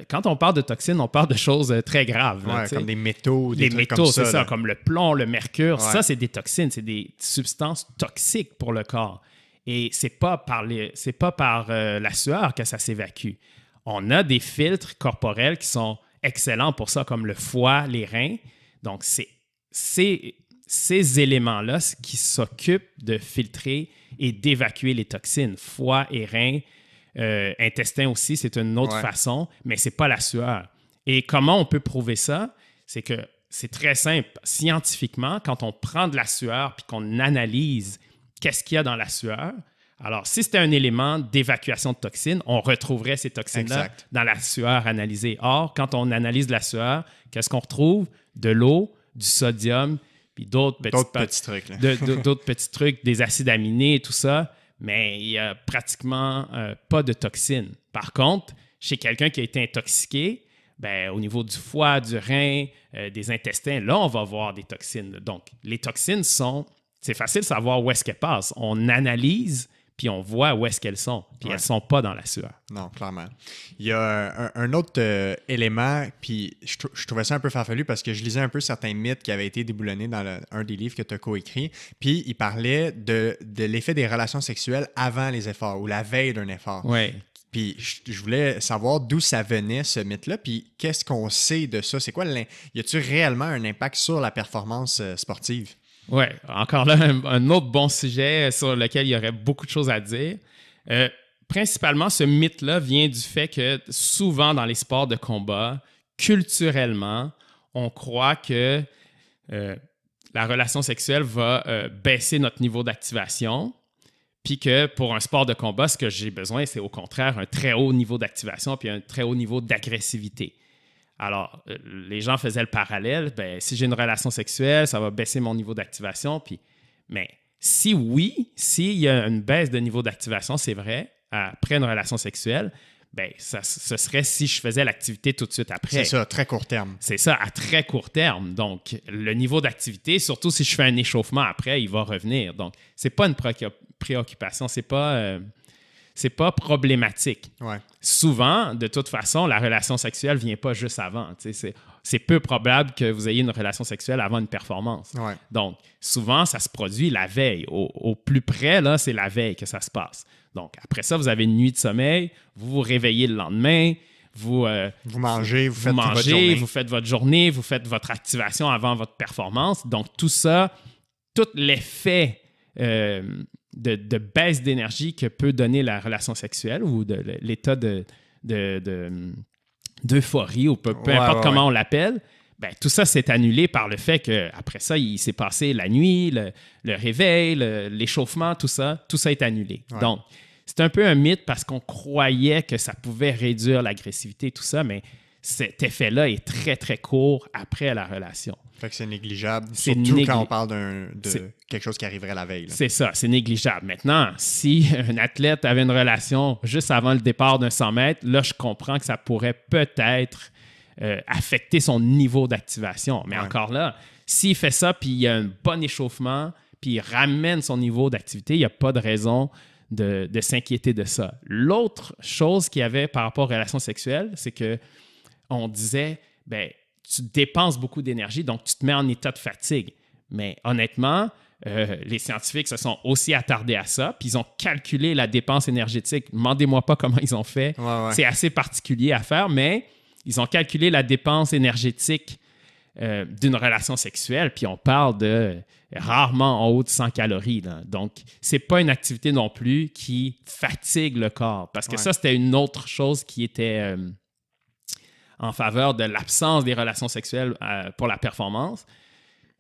quand on parle de toxines, on parle de choses très graves. Là, comme des métaux, des trucs métaux, comme ça. C'est ça, comme le plomb, le mercure. Ça, c'est des toxines. C'est des substances toxiques pour le corps. Et c'est pas par la sueur que ça s'évacue. On a des filtres corporels qui sont excellents pour ça, comme le foie, les reins. Donc, c'est ces éléments-là qui s'occupent de filtrer et d'évacuer les toxines. Foie et reins, intestin aussi, c'est une autre façon, mais ce n'est pas la sueur. Et comment on peut prouver ça? C'est que c'est très simple. Scientifiquement, quand on prend de la sueur puis qu'on analyse qu'est-ce qu'il y a dans la sueur, alors, si c'était un élément d'évacuation de toxines, on retrouverait ces toxines-là dans la sueur analysée. Or, quand on analyse la sueur, qu'est-ce qu'on retrouve? De l'eau, du sodium, puis d'autres petits trucs, des acides aminés et tout ça, mais il n'y a pratiquement pas de toxines. Par contre, chez quelqu'un qui a été intoxiqué, au niveau du foie, du rein, des intestins, là, on va voir des toxines. Donc, les toxines c'est facile de savoir où est-ce qu'elles passent. On analyse, puis on voit où est-ce qu'elles sont. Puis elles ne sont pas dans la sueur. Non, clairement. Il y a un autre élément, puis je trouvais ça un peu farfelu parce que je lisais un peu certains mythes qui avaient été déboulonnés dans un des livres que tu as coécrit. Puis il parlait de l'effet des relations sexuelles avant les efforts ou la veille d'un effort. Oui. Puis je voulais savoir d'où ça venait, ce mythe-là, puis qu'est-ce qu'on sait de ça? C'est quoi y a-t-il réellement un impact sur la performance sportive? Oui, encore là, un autre bon sujet sur lequel il y aurait beaucoup de choses à dire. Principalement, ce mythe-là vient du fait que souvent dans les sports de combat, culturellement, on croit que la relation sexuelle va baisser notre niveau d'activation, puis que pour un sport de combat, ce que j'ai besoin, c'est au contraire un très haut niveau d'activation puis un très haut niveau d'agressivité. Alors, les gens faisaient le parallèle. Si j'ai une relation sexuelle, ça va baisser mon niveau d'activation. Mais s'il y a une baisse de niveau d'activation, c'est vrai, après une relation sexuelle, ce serait si je faisais l'activité tout de suite après. C'est ça, à très court terme. C'est ça, à très court terme. Donc, le niveau d'activité, surtout si je fais un échauffement après, il va revenir. Donc, ce n'est pas une préoccupation, c'est pas problématique. Ouais. Souvent, de toute façon, la relation sexuelle ne vient pas juste avant. C'est peu probable que vous ayez une relation sexuelle avant une performance. Ouais. Donc, souvent, ça se produit la veille. Au plus près, là, c'est la veille que ça se passe. Donc, après ça, vous avez une nuit de sommeil, vous vous réveillez le lendemain, vous mangez, vous faites votre journée. Vous faites votre journée, vous faites votre activation avant votre performance. Donc, tout ça, tout l'effet de baisse d'énergie que peut donner la relation sexuelle ou de l'état d'euphorie ou peu importe comment on l'appelle, Ben, tout ça s'est annulé par le fait qu'après ça, il s'est passé la nuit, le réveil, l'échauffement, tout ça est annulé. Ouais. Donc, c'est un peu un mythe parce qu'on croyait que ça pouvait réduire l'agressivité, tout ça, mais cet effet-là est très, très court après la relation. Fait que c'est négligeable, C'est surtout quand on parle de quelque chose qui arriverait la veille. Là. C'est ça, c'est négligeable. Maintenant, si un athlète avait une relation juste avant le départ d'un 100 mètres, là, je comprends que ça pourrait peut-être affecter son niveau d'activation. Mais encore là, s'il fait ça, puis il y a un bon échauffement, puis il ramène son niveau d'activité, il n'y a pas de raison de s'inquiéter de ça. L'autre chose qu'il y avait par rapport aux relations sexuelles, c'est qu'on disait, ben, tu dépenses beaucoup d'énergie, donc tu te mets en état de fatigue. Mais honnêtement, les scientifiques se sont aussi attardés à ça, puis ils ont calculé la dépense énergétique. Demandez-moi pas comment ils ont fait. Ouais. C'est assez particulier à faire, mais ils ont calculé la dépense énergétique d'une relation sexuelle, puis on parle de rarement en haut de 100 calories. Là. Donc, c'est pas une activité non plus qui fatigue le corps, parce que ça, c'était une autre chose qui était en faveur de l'absence des relations sexuelles pour la performance.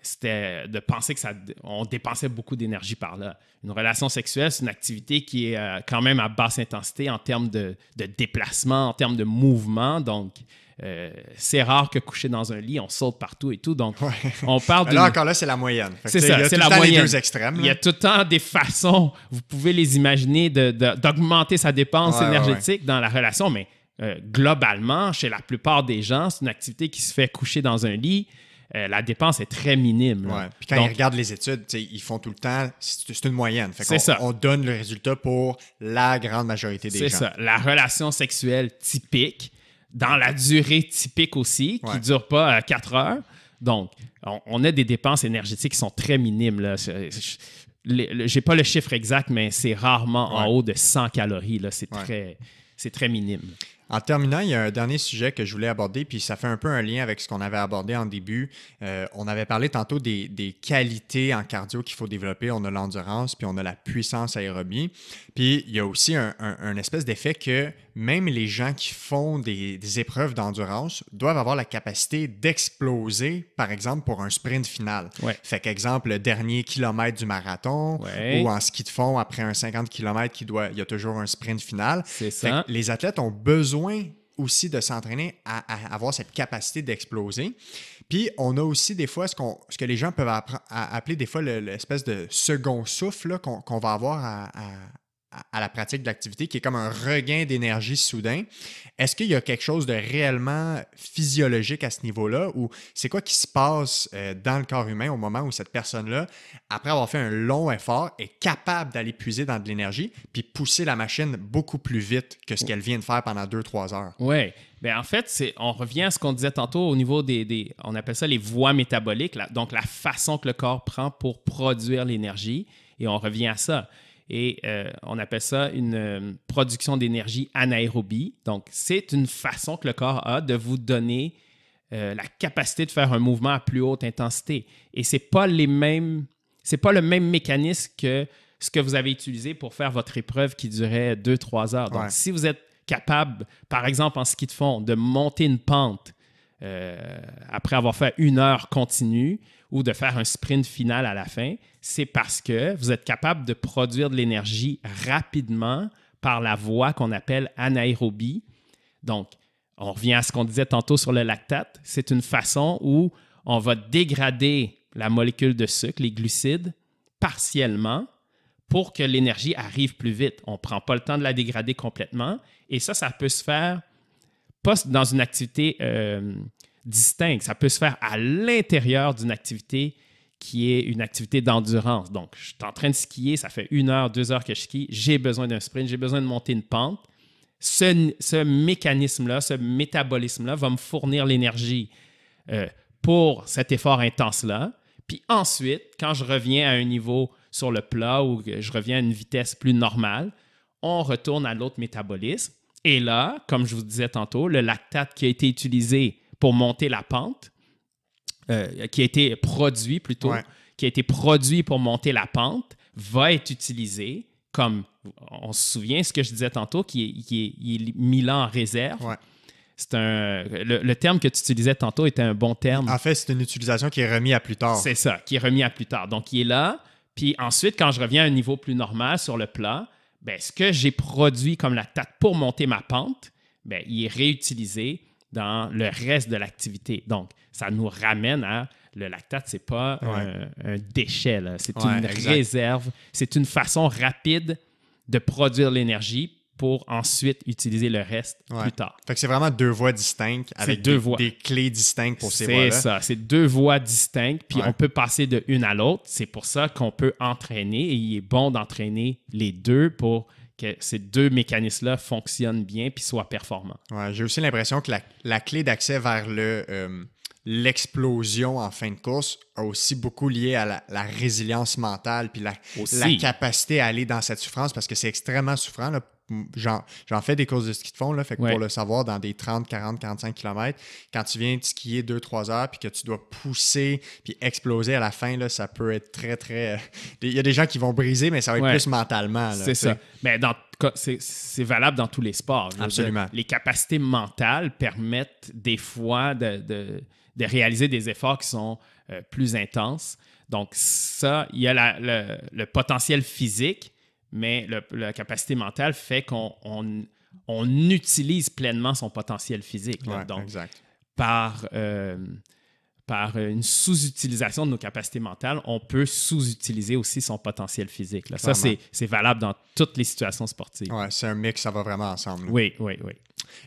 C'était de penser qu'on dépensait beaucoup d'énergie par là. Une relation sexuelle, c'est une activité qui est quand même à basse intensité en termes de déplacement, en termes de mouvement. Donc, c'est rare que coucher dans un lit, on saute partout et tout. Donc, on parle de... Là, encore là, c'est la moyenne. C'est ça, c'est la moyenne. Il y a les deux extrêmes. Il y a tout le temps des façons, vous pouvez les imaginer, d'augmenter sa dépense énergétique dans la relation, mais globalement, chez la plupart des gens, c'est une activité qui se fait coucher dans un lit. La dépense est très minime. Ouais. Puis quand ils regardent les études, ils font tout le temps, c'est une moyenne. Fait on donne le résultat pour la grande majorité des gens. C'est ça. La relation sexuelle typique, dans la durée typique aussi, qui ne dure pas 4 heures. Donc, on a des dépenses énergétiques qui sont très minimes. Là. Je n'ai pas le chiffre exact, mais c'est rarement en haut de 100 calories. Là. C'est très minime. En terminant, il y a un dernier sujet que je voulais aborder, puis ça fait un peu un lien avec ce qu'on avait abordé en début. On avait parlé tantôt des qualités en cardio qu'il faut développer. On a l'endurance, puis on a la puissance aérobie. Puis il y a aussi un espèce d'effet que même les gens qui font des épreuves d'endurance doivent avoir la capacité d'exploser, par exemple, pour un sprint final. Ouais. Fait qu'exemple, le dernier kilomètre du marathon ou en ski de fond, après un 50 km, il y a toujours un sprint final. C'est ça. Les athlètes ont besoin aussi de s'entraîner à avoir cette capacité d'exploser. Puis, on a aussi des fois ce que les gens peuvent appeler des fois l'espèce de second souffle là, qu'on va avoir à la pratique de l'activité, qui est comme un regain d'énergie soudain. Est-ce qu'il y a quelque chose de réellement physiologique à ce niveau-là, ou c'est quoi qui se passe dans le corps humain au moment où cette personne-là, après avoir fait un long effort, est capable d'aller puiser dans de l'énergie puis pousser la machine beaucoup plus vite que ce qu'elle vient de faire pendant 2-3 heures? Oui. Bien, en fait, on revient à ce qu'on disait tantôt au niveau on appelle ça les voies métaboliques, donc la façon que le corps prend pour produire l'énergie, et on revient à ça. Et on appelle ça une production d'énergie anaérobie. Donc, c'est une façon que le corps a de vous donner la capacité de faire un mouvement à plus haute intensité. Et c'est pas le même mécanisme que ce que vous avez utilisé pour faire votre épreuve qui durait 2-3 heures. Donc, si vous êtes capable, par exemple en ski de fond, de monter une pente après avoir fait 1 heure continue ou de faire un sprint final à la fin, c'est parce que vous êtes capable de produire de l'énergie rapidement par la voie qu'on appelle anaérobie. Donc, on revient à ce qu'on disait tantôt sur le lactate. C'est une façon où on va dégrader la molécule de sucre, les glucides, partiellement pour que l'énergie arrive plus vite. On ne prend pas le temps de la dégrader complètement. Et ça peut se faire pas dans une activité distincte. Ça peut se faire à l'intérieur d'une activité qui est une activité d'endurance. Donc, je suis en train de skier, ça fait 1 heure, 2 heures que je skie, j'ai besoin d'un sprint, j'ai besoin de monter une pente. Ce mécanisme-là, ce métabolisme-là va me fournir l'énergie pour cet effort intense-là. Puis ensuite, quand je reviens à un niveau sur le plat ou que je reviens à une vitesse plus normale, on retourne à l'autre métabolisme. Et là, comme je vous disais tantôt, le lactate qui a été utilisé pour monter la pente, qui a été produit plutôt, qui a été produit pour monter la pente, va être utilisé comme, on se souvient ce que je disais tantôt, qui est mis là en réserve. le terme que tu utilisais tantôt était un bon terme. En fait, c'est une utilisation qui est remise à plus tard. C'est ça, qui est remis à plus tard. Donc, il est là. Puis ensuite, quand je reviens à un niveau plus normal sur le plat, ben, ce que j'ai produit comme lactate pour monter ma pente, ben, il est réutilisé dans le reste de l'activité. Donc, ça nous ramène à... Le lactate, ce n'est pas un déchet, là. C'est une réserve. C'est une façon rapide de produire l'énergie pour ensuite utiliser le reste plus tard. Fait que c'est vraiment deux voies distinctes avec des clés distinctes pour ces voies-là. C'est ça, c'est deux voies distinctes, puis on peut passer de une à l'autre. C'est pour ça qu'on peut entraîner, et il est bon d'entraîner les deux pour que ces deux mécanismes-là fonctionnent bien puis soient performants. Ouais, j'ai aussi l'impression que la clé d'accès vers l'explosion en fin de course a aussi beaucoup lié à la résilience mentale puis la capacité à aller dans cette souffrance, parce que c'est extrêmement souffrant, là. J'en fais des courses de ski de fond, là, fait que pour le savoir, dans des 30, 40, 45 km, quand tu viens de skier 2-3 heures puis que tu dois pousser puis exploser à la fin, là, ça peut être très, très... Il y a des gens qui vont briser, mais ça va être plus mentalement. Là, c'est ça. Mais c'est valable dans tous les sports. Absolument. Les capacités mentales permettent des fois de réaliser des efforts qui sont plus intenses. Donc ça, il y a le potentiel physique, mais la capacité mentale fait qu'on utilise pleinement son potentiel physique. Là. Donc, exact. Par une sous-utilisation de nos capacités mentales, on peut sous-utiliser aussi son potentiel physique. Là. Ça, c'est valable dans toutes les situations sportives. Oui, c'est un mix, ça va vraiment ensemble. Là. Oui.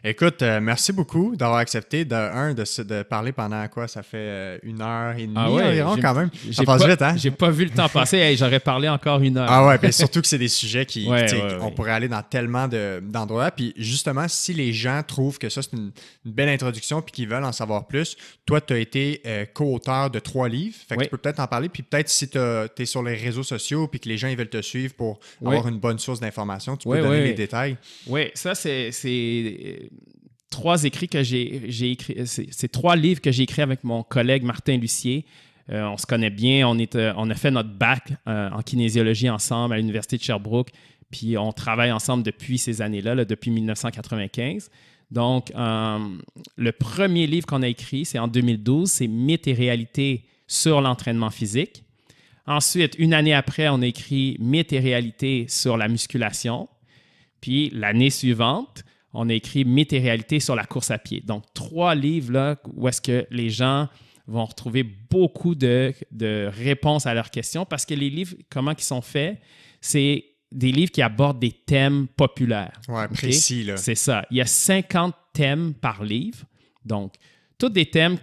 Écoute, merci beaucoup d'avoir accepté de parler pendant quoi? Ça fait 1h30 environ quand même. Ça passe vite, hein? J'ai pas vu le temps passer. Hey, j'aurais parlé encore 1 heure. Ah ouais, puis surtout que c'est des sujets on pourrait aller dans tellement d'endroits. Puis justement, si les gens trouvent que ça, c'est une belle introduction puis qu'ils veulent en savoir plus, toi, tu as été co-auteur de 3 livres. Fait que tu peux peut-être en parler. Puis peut-être si tu es sur les réseaux sociaux puis que les gens ils veulent te suivre pour avoir une bonne source d'information, tu peux donner les détails. Oui, ça, c'est 3 écrits que j'ai écrits. C'est 3 livres que j'ai écrits avec mon collègue Martin Lucier. On se connaît bien. On a fait notre bac en kinésiologie ensemble à l'Université de Sherbrooke. Puis on travaille ensemble depuis ces années-là, depuis 1995. Donc, le premier livre qu'on a écrit, c'est en 2012, c'est « Mythes et réalités sur l'entraînement physique ». Ensuite, 1 année après, on a écrit « Mythes et réalités sur la musculation ». Puis l'année suivante, on a écrit « Mythes et réalités sur la course à pied ». Donc, 3 livres là, où est-ce que les gens vont retrouver beaucoup de réponses à leurs questions, parce que les livres, comment ils sont faits, c'est des livres qui abordent des thèmes populaires. Oui, précis. Là. C'est ça. Il y a 50 thèmes par livre. Donc, tous des thèmes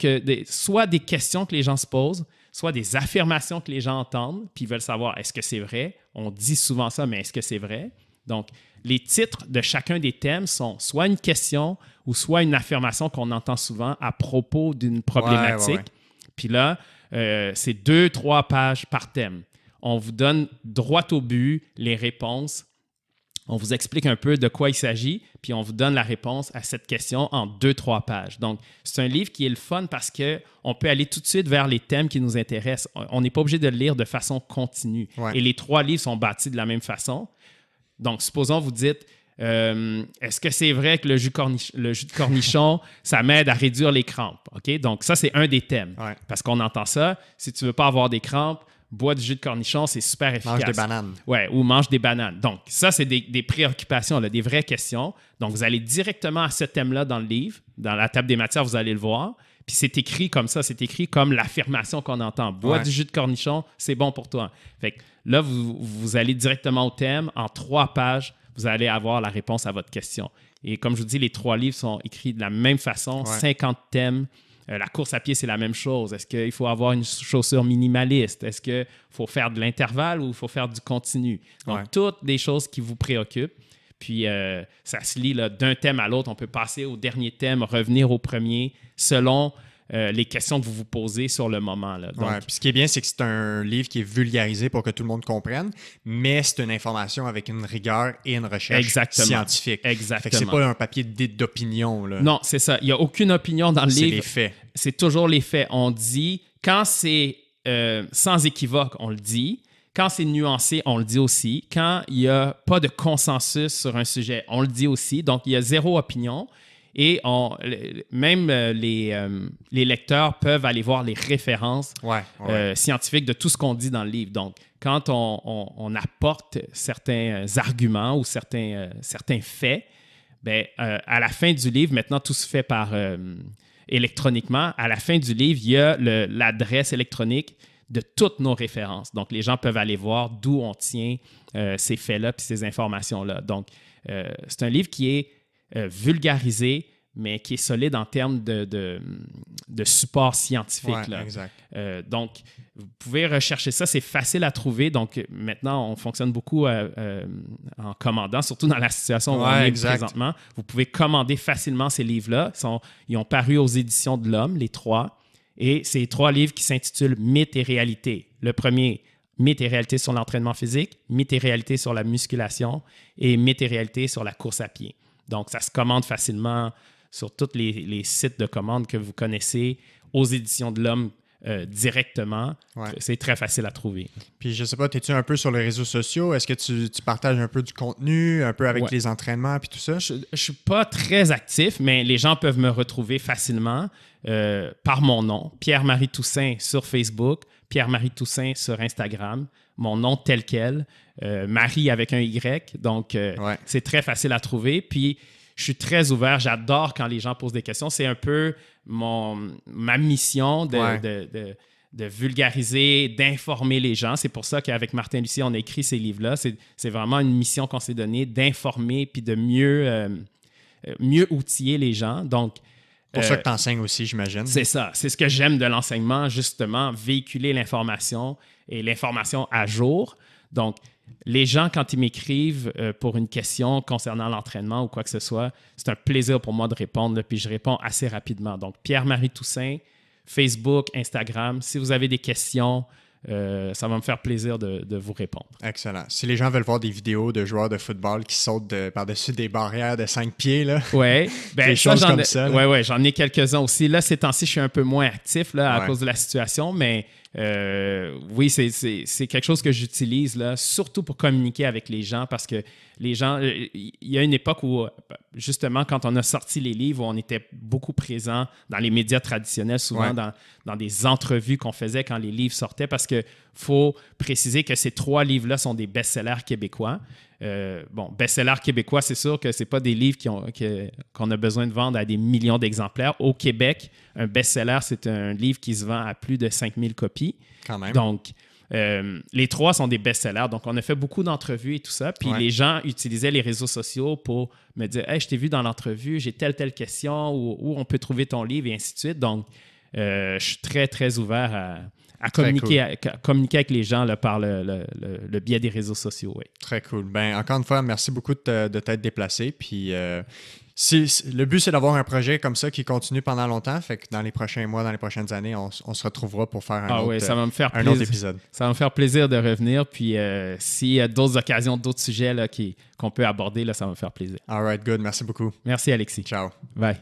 soit des questions que les gens se posent, soit des affirmations que les gens entendent, puis ils veulent savoir est-ce que c'est vrai. On dit souvent ça, mais est-ce que c'est vrai? Donc, les titres de chacun des thèmes sont soit une question ou soit une affirmation qu'on entend souvent à propos d'une problématique. Ouais. Puis là, c'est 2-3 pages par thème. On vous donne droit au but les réponses. On vous explique un peu de quoi il s'agit, puis on vous donne la réponse à cette question en 2-3 pages. Donc, c'est un livre qui est le fun parce qu'on peut aller tout de suite vers les thèmes qui nous intéressent. On n'est pas obligé de le lire de façon continue. Ouais. Et les 3 livres sont bâtis de la même façon. Donc, supposons vous dites, est-ce que c'est vrai que le jus de cornichon, ça m'aide à réduire les crampes? Okay? Donc, ça, c'est un des thèmes. Ouais. Parce qu'on entend ça. Si tu ne veux pas avoir des crampes, bois du jus de cornichon, c'est super efficace. Mange des bananes. Oui, ou mange des bananes. Donc, ça, c'est des préoccupations, là, des vraies questions. Donc, vous allez directement à ce thème-là dans le livre. Dans la table des matières, vous allez le voir. Puis c'est écrit comme ça, c'est écrit comme l'affirmation qu'on entend. Bois du jus de cornichon, c'est bon pour toi. Fait que là, vous allez directement au thème. En 3 pages, vous allez avoir la réponse à votre question. Et comme je vous dis, les 3 livres sont écrits de la même façon, 50 thèmes. La course à pied, c'est la même chose. Est-ce qu'il faut avoir une chaussure minimaliste? Est-ce qu'il faut faire de l'intervalle ou il faut faire du continu? Donc, toutes des choses qui vous préoccupent. Puis, ça se lit là, d'un thème à l'autre. On peut passer au dernier thème, revenir au premier, selon les questions que vous vous posez sur le moment. Là. Donc, puis ce qui est bien, c'est que c'est un livre qui est vulgarisé pour que tout le monde comprenne, mais c'est une information avec une rigueur et une recherche scientifique. Exactement. Fait que c'est pas un papier d'opinion. Là. Non, c'est ça. Il n'y a aucune opinion dans le livre. C'est les faits. C'est toujours les faits. On dit, quand c'est sans équivoque, on le dit. Quand c'est nuancé, on le dit aussi. Quand il n'y a pas de consensus sur un sujet, on le dit aussi. Donc, il y a 0 opinion. Et même les lecteurs peuvent aller voir les références scientifiques de tout ce qu'on dit dans le livre. Donc, quand on apporte certains arguments ou certains faits, ben, à la fin du livre, maintenant, tout se fait électroniquement. À la fin du livre, il y a l'adresse électronique de toutes nos références. Donc, les gens peuvent aller voir d'où on tient ces faits-là puis ces informations-là. Donc, c'est un livre qui est vulgarisé, mais qui est solide en termes de support scientifique. Ouais, là. Exact. Donc, vous pouvez rechercher ça. C'est facile à trouver. Donc, maintenant, on fonctionne beaucoup en commandant, surtout dans la situation où on est présentement. Vous pouvez commander facilement ces livres-là. Ils ont paru aux Éditions de l'Homme, les 3. Et c'est 3 livres qui s'intitulent « Mythes et réalités ». Le premier, « Mythes et réalités sur l'entraînement physique »,« Mythes et réalités sur la musculation » et « Mythes et réalités sur la course à pied ». Donc, ça se commande facilement sur tous les sites de commande que vous connaissez, aux Éditions de l'Homme directement. Ouais. C'est très facile à trouver. Puis, je ne sais pas, es-tu un peu sur les réseaux sociaux? Est-ce que tu partages un peu du contenu, un peu avec les entraînements puis tout ça? Je ne suis pas très actif, mais les gens peuvent me retrouver facilement par mon nom, Pierre-Marie Toussaint sur Facebook, Pierre-Marie Toussaint sur Instagram, mon nom tel quel, Marie avec un Y. Donc, c'est très facile à trouver. Puis, je suis très ouvert. J'adore quand les gens posent des questions. C'est un peu ma mission de vulgariser, d'informer les gens. C'est pour ça qu'avec Martin Lucier, on a écrit ces livres-là. C'est vraiment une mission qu'on s'est donnée d'informer puis de mieux outiller les gens. Donc, pour ça que tu enseignes aussi, j'imagine. C'est ça. C'est ce que j'aime de l'enseignement, justement, véhiculer l'information et l'information à jour. Donc, les gens, quand ils m'écrivent pour une question concernant l'entraînement ou quoi que ce soit, c'est un plaisir pour moi de répondre, puis je réponds assez rapidement. Donc, Pierre-Marie Toussaint, Facebook, Instagram. Si vous avez des questions, ça va me faire plaisir de vous répondre. Excellent. Si les gens veulent voir des vidéos de joueurs de football qui sautent par-dessus des barrières de 5 pieds, là, des choses comme ça. Oui, j'en ai quelques-uns aussi. Là, ces temps-ci, je suis un peu moins actif là, à cause de la situation, mais oui, c'est quelque chose que j'utilise là, surtout pour communiquer avec les gens parce que les gens, il y a une époque où, justement, quand on a sorti les livres, on était beaucoup présent dans les médias traditionnels, souvent dans des entrevues qu'on faisait quand les livres sortaient parce qu'il faut préciser que ces 3 livres-là sont des best-sellers québécois. Best-sellers québécois, c'est sûr que ce n'est pas des livres qu'on a besoin de vendre à des millions d'exemplaires. Au Québec, un best-seller, c'est un livre qui se vend à plus de 5000 copies. Quand même. Donc, les 3 sont des best-sellers. Donc, on a fait beaucoup d'entrevues et tout ça. Puis, les gens utilisaient les réseaux sociaux pour me dire « Hey, je t'ai vu dans l'entrevue, j'ai telle question, où on peut trouver ton livre » et ainsi de suite. Donc, je suis très, très ouvert à communiquer, communiquer avec les gens là, par le biais des réseaux sociaux. Oui. Très cool. Ben, encore une fois, merci beaucoup de t'être déplacé. Puis, le but, c'est d'avoir un projet comme ça qui continue pendant longtemps. Fait que dans les prochains mois, dans les prochaines années, on se retrouvera pour faire un autre épisode. Ça va me faire plaisir de revenir. Puis, s'il y a d'autres occasions, d'autres sujets là, qu'on peut aborder, là, ça va me faire plaisir. All right, good. Merci beaucoup. Merci, Alexis. Ciao. Bye.